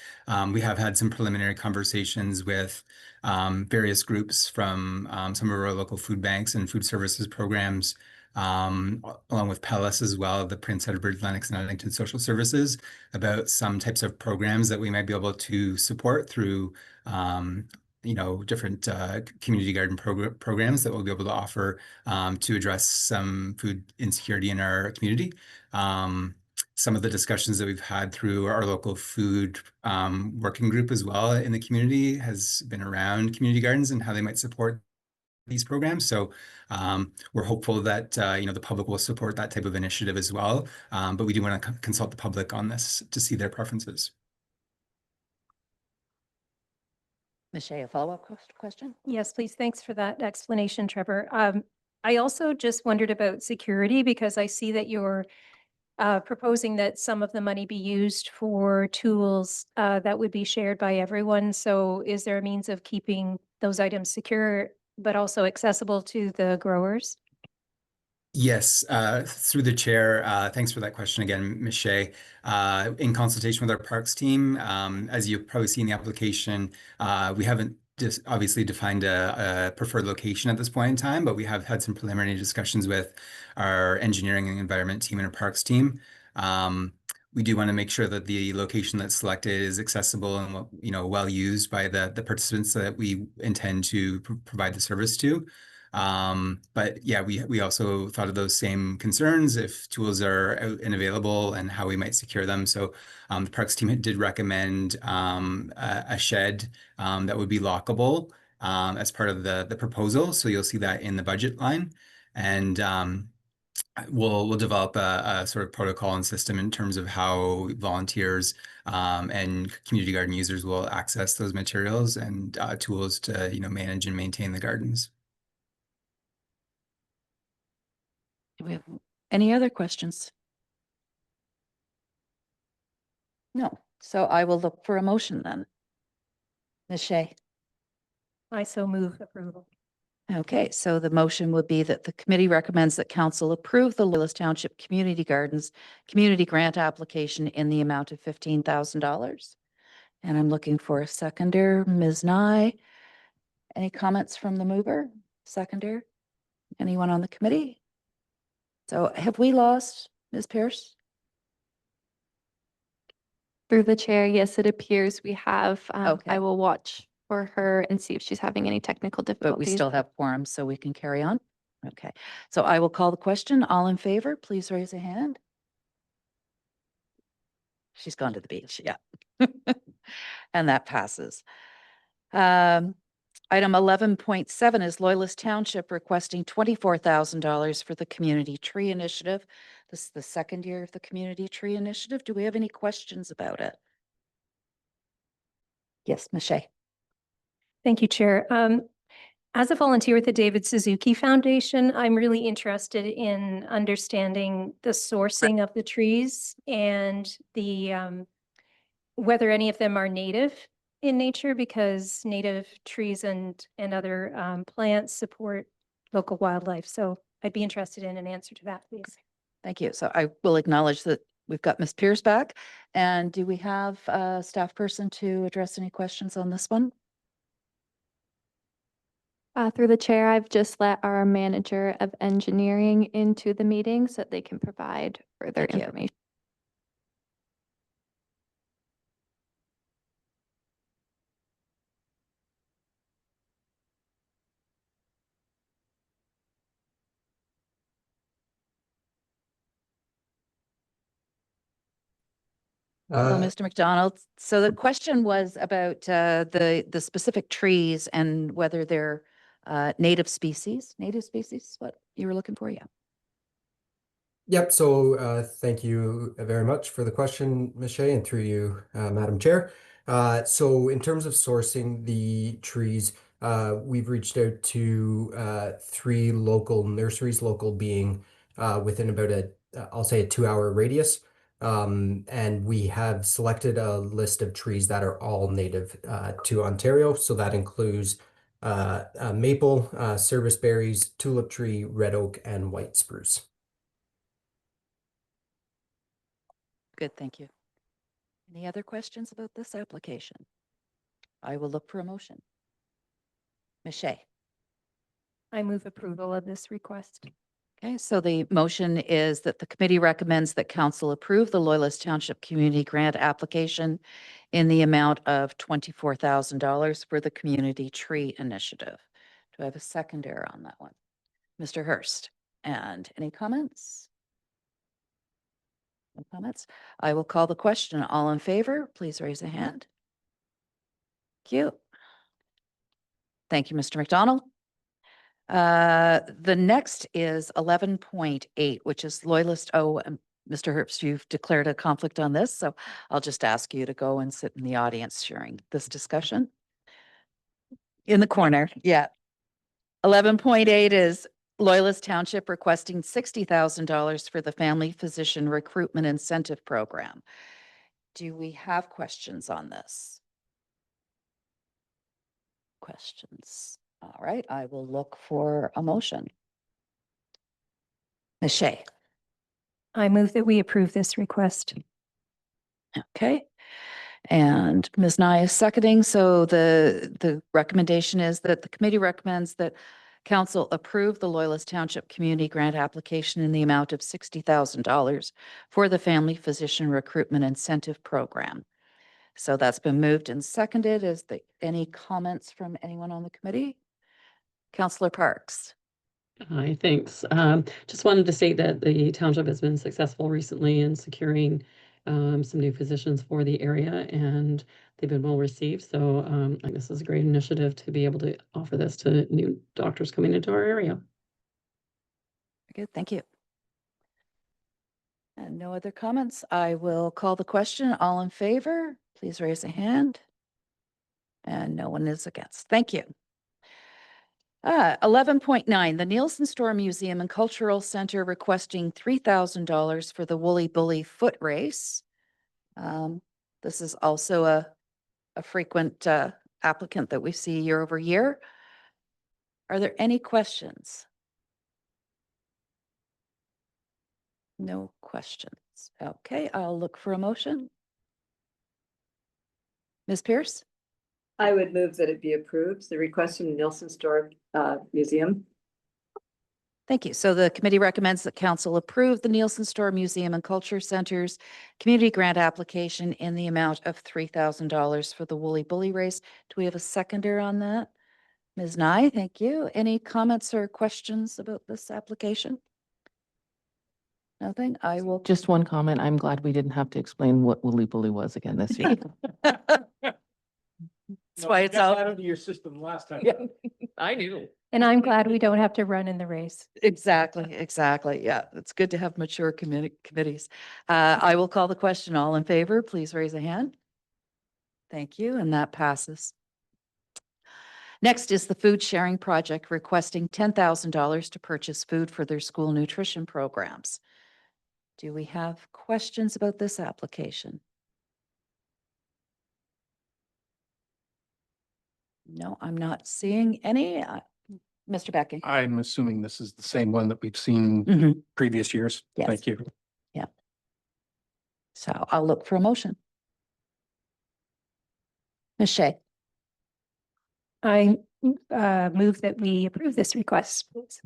S15: we have had some preliminary conversations with various groups from some of our local food banks and food services programs, along with PELIS as well, the Prince Edward, Lennox, and Addington Social Services, about some types of programs that we might be able to support through different community garden programs that we'll be able to offer to address some food insecurity in our community. some of the discussions that we've had through our local food working group as well in the community has been around community gardens and how they might support these programs. So we're hopeful that the public will support that type of initiative as well. But we do want to consult the public on this to see their preferences.
S4: Ms. Shea, a follow-up question?
S8: Yes, please. Thanks for that explanation, Trevor. I also just wondered about security because I see that you're proposing that some of the money be used for tools that would be shared by everyone. So is there a means of keeping those items secure, but also accessible to the growers?
S15: Yes, through the chair. Thanks for that question again, Ms. Shea. In consultation with our parks team, as you've probably seen the application, we haven't just obviously defined a preferred location at this point in time, but we have had some preliminary discussions with our engineering and environment team and our parks team. We do want to make sure that the location that's selected is accessible and well used by the participants that we intend to provide the service to. But yeah, we also thought of those same concerns if tools are out and available and how we might secure them. So the parks team did recommend a shed that would be lockable as part of the proposal. So you'll see that in the budget line. And we'll develop a sort of protocol and system in terms of how volunteers and community garden users will access those materials and tools to manage and maintain the gardens.
S4: Do we have any other questions? No. So I will look for a motion then. Ms. Shea.
S8: I so move approval.
S4: Okay, so the motion would be that the committee recommends that council approve the Loyalist Township Community Gardens community grant application in the amount of $15,000. And I'm looking for a seconder. Ms. Nye. Any comments from the mover? Seconder? Anyone on the committee? So have we lost Ms. Pierce?
S1: Through the chair, yes, it appears we have.
S4: Okay.
S1: I will watch for her and see if she's having any technical difficulties.
S4: But we still have quorum, so we can carry on. Okay, so I will call the question. All in favor, please raise a hand. She's gone to the beach, yeah. And that passes. Item 11.7 is Loyalist Township requesting $24,000 for the Community Tree Initiative. This is the second year of the Community Tree Initiative. Do we have any questions about it? Yes, Ms. Shea.
S8: Thank you, Chair. As a volunteer with the David Suzuki Foundation, I'm really interested in understanding the sourcing of the trees and the whether any of them are native in nature, because native trees and other plants support local wildlife. So I'd be interested in an answer to that, please.
S4: Thank you. So I will acknowledge that we've got Ms. Pierce back. And do we have a staff person to address any questions on this one?
S1: Through the chair, I've just let our manager of engineering into the meeting so that they can provide further
S4: Thank you.
S1: information.
S4: Hello, Mr. McDonald. So the question was about the specific trees and whether they're native species. Native species, what you were looking for, yeah.
S16: Yep. So thank you very much for the question, Ms. Shea, and through you, Madam Chair. So in terms of sourcing the trees, we've reached out to 3 local nurseries, local being within about I'll say a 2-hour radius. And we have selected a list of trees that are all native to Ontario. So that includes maple, service berries, tulip tree, red oak, and white spruce.
S4: Good, thank you. Any other questions about this application? I will look for a motion. Ms. Shea.
S8: I move approval of this request.
S4: Okay, so the motion is that the committee recommends that council approve the Loyalist Township Community Grant application in the amount of $24,000 for the Community Tree Initiative. Do I have a seconder on that one? Mr. Hurst. And any comments? No comments. I will call the question. All in favor, please raise a hand. Thank you. Thank you, Mr. McDonald. The next is 11.8, which is Loyalist. Oh, Mr. Herbst, you've declared a conflict on this, so I'll just ask you to go and sit in the audience during this discussion. In the corner, yeah. 11.8 is Loyalist Township requesting $60,000 for the Family Physician Recruitment Incentive Program. Do we have questions on this? Questions? All right, I will look for a motion. Ms. Shea.
S8: I move that we approve this request.
S4: Okay. And Ms. Nye is seconding. So the recommendation is that the committee recommends that council approve the Loyalist Township Community Grant application in the amount of $60,000 for the Family Physician Recruitment Incentive Program. So that's been moved and seconded. Is there any comments from anyone on the committee? Councillor Parks.
S6: Hi, thanks. Just wanted to state that the township has been successful recently in securing some new physicians for the area, and they've been well received. So I think this is a great initiative to be able to offer this to new doctors coming into our area.
S4: Good, thank you. And no other comments. I will call the question. All in favor, please raise a hand. And no one is against. Thank you. 11.9, the Nielsen Store Museum and Cultural Center requesting $3,000 for the Woolly Bully Foot Race. This is also a frequent applicant that we see year over year. Are there any questions? No questions. Okay, I'll look for a motion. Ms. Pierce?
S5: I would move that it be approved, the request from the Nielsen Store Museum.
S4: Thank you. So the committee recommends that council approve the Nielsen Store Museum and Culture Center's community grant application in the amount of $3,000 for the Woolly Bully Race. Do we have a seconder on that? Ms. Nye, thank you. Any comments or questions about this application? Nothing? I will.
S3: Just one comment. I'm glad we didn't have to explain what Woolly Bully was again this year.
S4: That's why it's out.
S2: Out of your system last time.
S3: Yeah, I knew.
S8: And I'm glad we don't have to run in the race.
S4: Exactly, exactly. Yeah, it's good to have mature committees. I will call the question. All in favor, please raise a hand. Thank you, and that passes. Next is the Food Sharing Project requesting $10,000 to purchase food for their school nutrition programs. Do we have questions about this application? No, I'm not seeing any. Mr. Becky?
S11: I'm assuming this is the same one that we've seen
S4: Mhm.
S11: previous years.
S4: Yes.
S11: Thank you.
S4: So I'll look for a motion. Ms. Shea?
S8: I move that we approve this request. Please.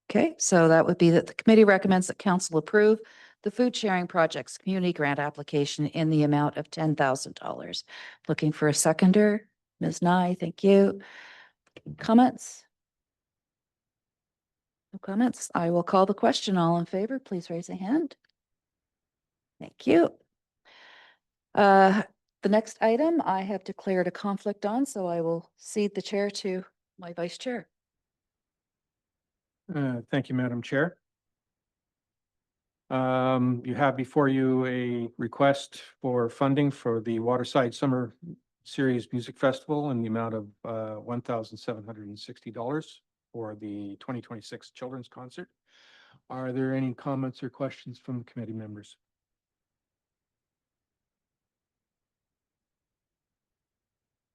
S4: Okay, so that would be that the committee recommends that council approve the Food Sharing Project's community grant application in the amount of $10,000. Looking for a seconder. Ms. Nye, thank you. Comments? No comments. I will call the question. All in favor, please raise a hand. Thank you. The next item I have declared a conflict on, so I will cede the chair to my vice chair.
S2: Thank you, Madam Chair. You have before you a request for funding for the Waterside Summer Series Music Festival in the amount of $1,760 for the 2026 Children's Concert. Are there any comments or questions from committee members?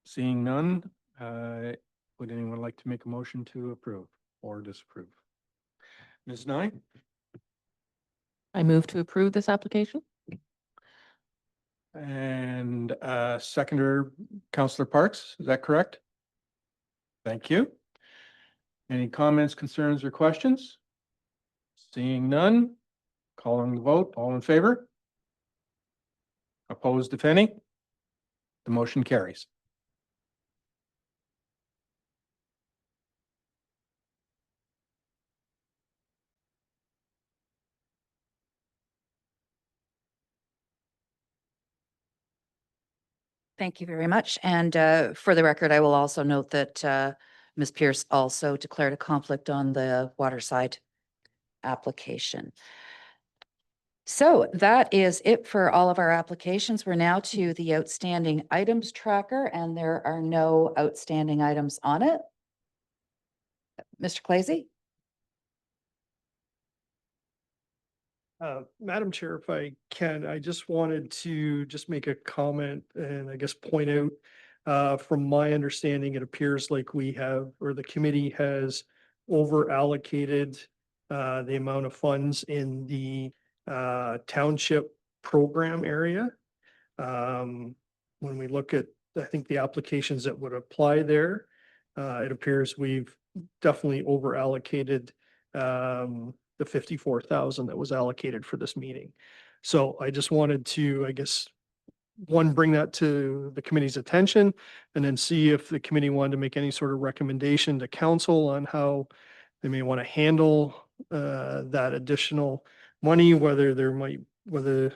S2: Seeing none, would anyone like to make a motion to approve or disapprove? Ms. Nye?
S3: I move to approve this application.
S2: And seconder, Councillor Parks, is that correct? Thank you. Any comments, concerns, or questions? Seeing none, calling the vote, all in favor? Opposed, if any? The motion carries.
S4: Thank you very much. And for the record, I will also note that Ms. Pierce also declared a conflict on the waterside application. So that is it for all of our applications. We're now to the outstanding items tracker, and there are no outstanding items on it. Mr. Clazy?
S7: Madam Chair, if I can, I just wanted to just make a comment and I guess point out, from my understanding, it appears like we have, or the committee has over allocated the amount of funds in the township program area. When we look at, I think the applications that would apply there, it appears we've definitely over allocated the 54,000 that was allocated for this meeting. So I just wanted to, I guess, one, bring that to the committee's attention, and then see if the committee wanted to make any sort of recommendation to council on how they may want to handle that additional money, whether you want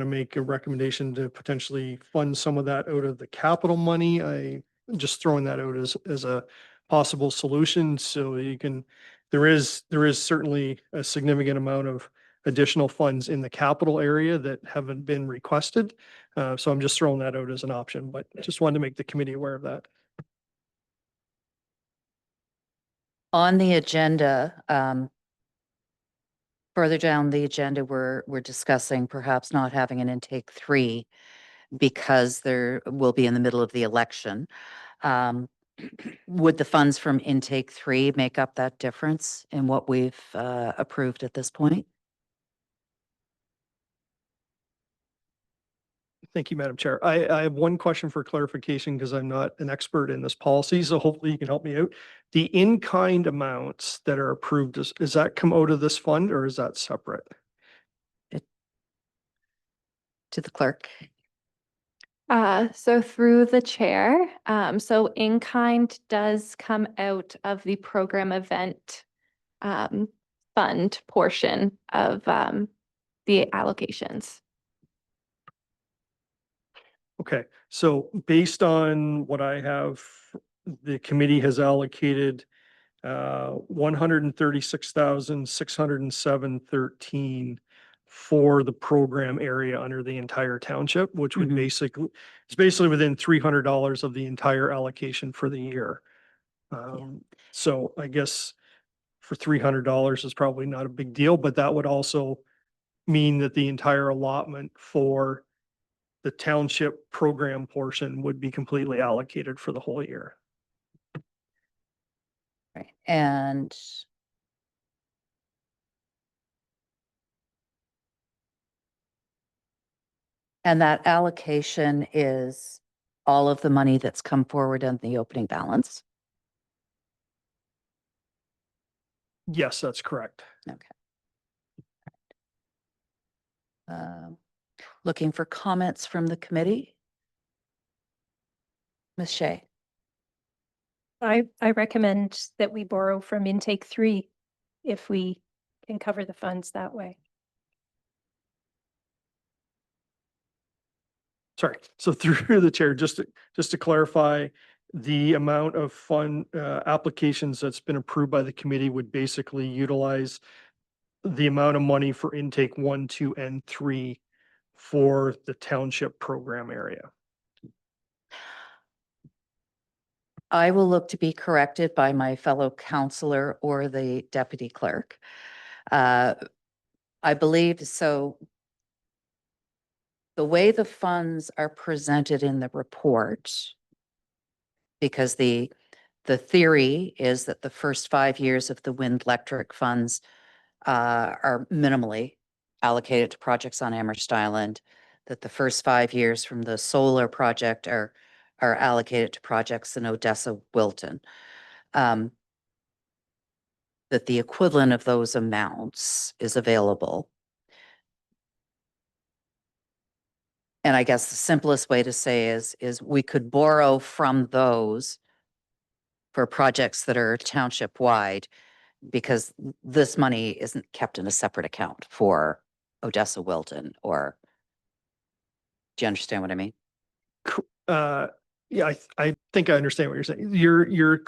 S7: to make a recommendation to potentially fund some of that out of the capital money. I just throwing that out as a possible solution. So you can, there is certainly a significant amount of additional funds in the capital area that haven't been requested. So I'm just throwing that out as an option, but just wanted to make the committee aware of that.
S4: On the agenda, further down the agenda, we're discussing perhaps not having an intake 3 because there will be in the middle of the election. Would the funds from intake 3 make up that difference in what we've approved at this point?
S7: Thank you, Madam Chair. I have one question for clarification because I'm not an expert in this policy, so hopefully you can help me out. The in-kind amounts that are approved, does that come out of this fund or is that separate?
S4: To the clerk.
S1: So through the chair, so in-kind does come out of the program event fund portion of the allocations.
S7: Okay, so based on what I have, the committee has allocated 136,607.13 for the program area under the entire township, which would basically, it's basically within $300 of the entire allocation for the year. So I guess for $300 is probably not a big deal, but that would also mean that the entire allotment for the township program portion would be completely allocated for the whole year.
S4: Right. And that allocation is all of the money that's come forward on the opening balance?
S7: Yes, that's correct.
S4: Okay. Looking for comments from the committee? Ms. Shea?
S8: I recommend that we borrow from intake 3 if we can cover the funds that way.
S7: Sorry, so through the chair, just to clarify, the amount of fund applications that's been approved by the committee would basically utilize the amount of money for intake 1, 2, and 3 for the township program area.
S4: I will look to be corrected by my fellow counselor or the deputy clerk. I believe so. The way the funds are presented in the report, because the theory is that the first 5 years of the wind electric funds are minimally allocated to projects on Amherst Island, that the first 5 years from the solar project are allocated to projects in Odessa, Wilton. That the equivalent of those amounts is available. And I guess the simplest way to say is we could borrow from those for projects that are township wide, because this money isn't kept in a separate account for Odessa, Wilton, or do you understand what I mean?
S7: Yeah, I think I understand what you're saying. You're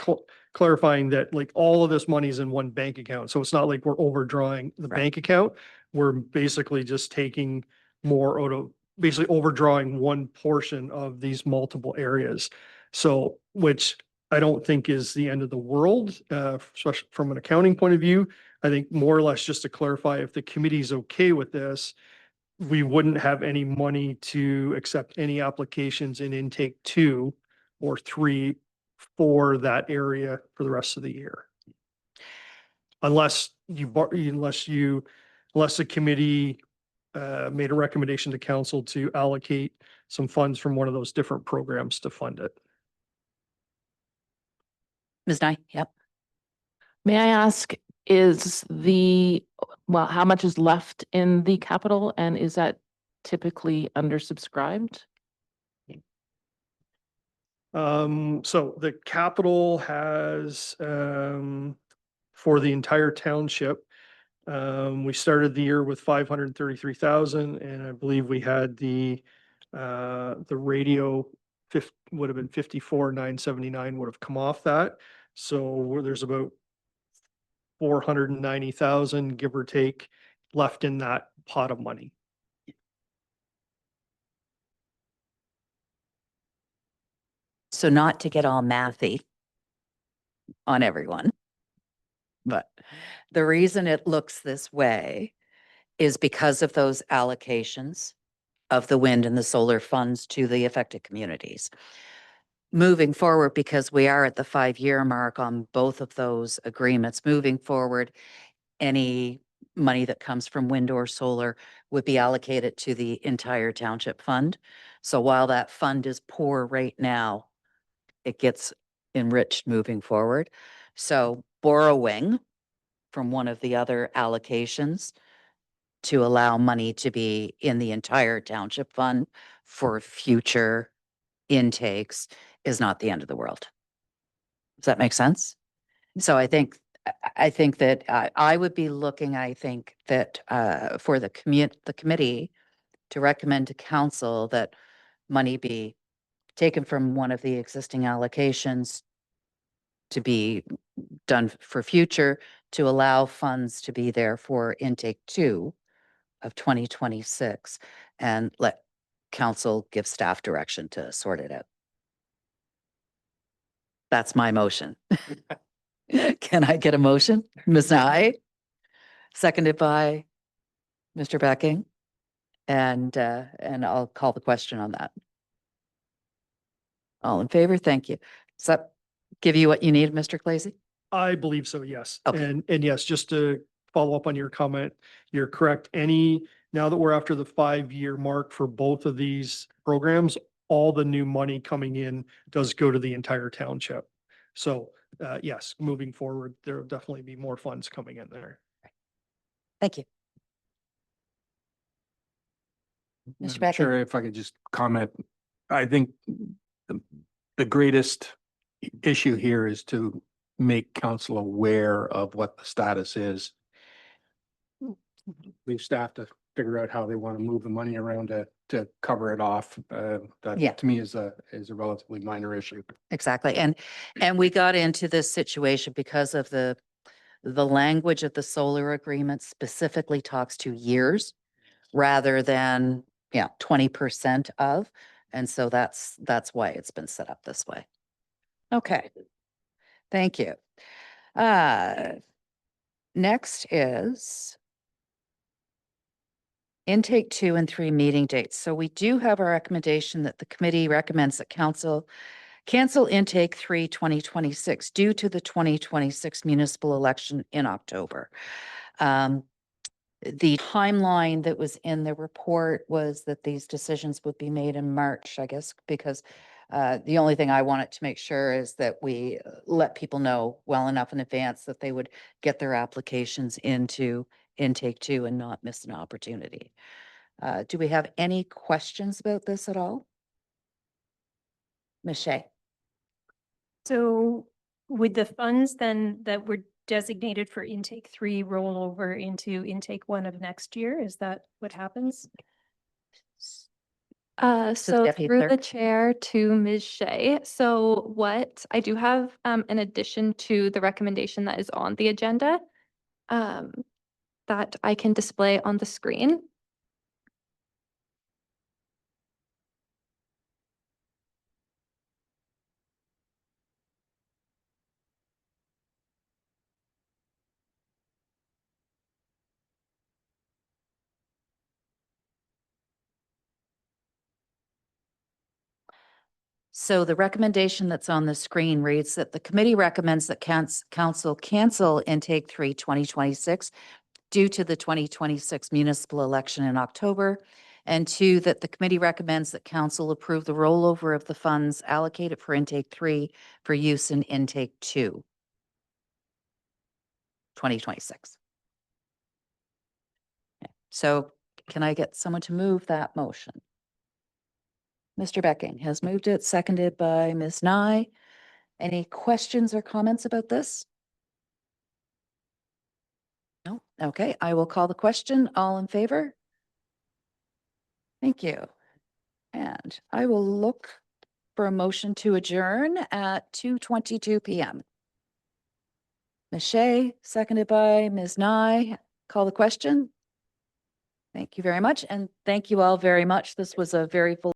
S7: clarifying that like all of this money's in one bank account. So it's not like we're overdrawing the
S4: Right.
S7: bank account. We're basically just taking more out of, basically overdrawing one portion of these multiple areas. So, which I don't think is the end of the world, especially from an accounting point of view. I think more or less just to clarify, if the committee's okay with this, we wouldn't have any money to accept any applications in intake 2 or 3 for that area for the rest of the year. Unless unless the committee made a recommendation to council to allocate some funds from one of those different programs to fund it.
S4: Ms. Nye, yep.
S3: May I ask, how much is left in the capital and is that typically undersubscribed?
S7: So the capital has, for the entire township, we started the year with 533,000, and I believe we had the radio would have been 54,979 would have come off that. So there's about 490,000, give or take, left in that pot of money.
S4: So not to get all mathy on everyone, but the reason it looks this way is because of those allocations of the wind and the solar funds to the affected communities. Moving forward, because we are at the 5-year mark on both of those agreements, moving forward, any money that comes from wind or solar would be allocated to the entire township fund. So while that fund is poor right now, it gets enriched moving forward. So borrowing from one of the other allocations to allow money to be in the entire township fund for future intakes is not the end of the world. Does that make sense? So I think that I would be looking, I think that for the committee to recommend to council that money be taken from one of the existing allocations to be done for future, to allow funds to be there for intake 2 of 2026, and let council give staff direction to sort it out. That's my motion. Can I get a motion? Ms. Nye? Seconded by Mr. Becking. And I'll call the question on that. All in favor? Thank you. Does that give you what you need, Mr. Clazy?
S7: I believe so, yes.
S4: Okay.
S7: And yes, just to follow up on your comment, you're correct. Now that we're after the 5-year mark for both of these programs, all the new money coming in does go to the entire township. So yes, moving forward, there will definitely be more funds coming in there.
S4: Thank you. Mr. Becking.
S11: Sure, if I could just comment, I think the greatest issue here is to make council aware of what the status is. Leave staff to figure out how they want to move the money around to cover it off.
S4: Yeah.
S11: That to me is a relatively minor issue.
S4: Exactly. And we got into this situation because of the language of the solar agreement specifically talks to years rather than 20% of. And so that's why it's been set up this way. Okay. Thank you. Next is intake 2 and 3 meeting dates. So we do have a recommendation that the committee recommends that council cancel intake 3 2026 due to the 2026 municipal election in October. The timeline that was in the report was that these decisions would be made in March, I guess, because the only thing I wanted to make sure is that we let people know well enough in advance that they would get their applications into intake 2 and not miss an opportunity. Do we have any questions about this at all? Ms. Shea?
S8: So would the funds then that were designated for intake 3 roll over into intake 1 of next year? Is that what happens?
S1: So
S4: Deputy
S1: through the
S4: Clerk.
S1: chair to Ms. Shea. So what I do have, in addition to the recommendation that is on the agenda, um, that I can display on the screen.
S4: So the recommendation that's on the screen reads that the committee recommends that council cancel intake 3 2026 due to the 2026 municipal election in October. And 2, that the committee recommends that council approve the rollover of the funds allocated for intake 3 for use in intake 2 2026. Okay. So can I get someone to move that motion? Mr. Becking has moved it, seconded by Ms. Nye. Any questions or comments about this? No? Okay, I will call the question. All in favor? Thank you. And I will look for a motion to adjourn at 2:22 PM. Ms. Shea, seconded by Ms. Nye. Call the question. Thank you very much, and thank you all very much. This was a very full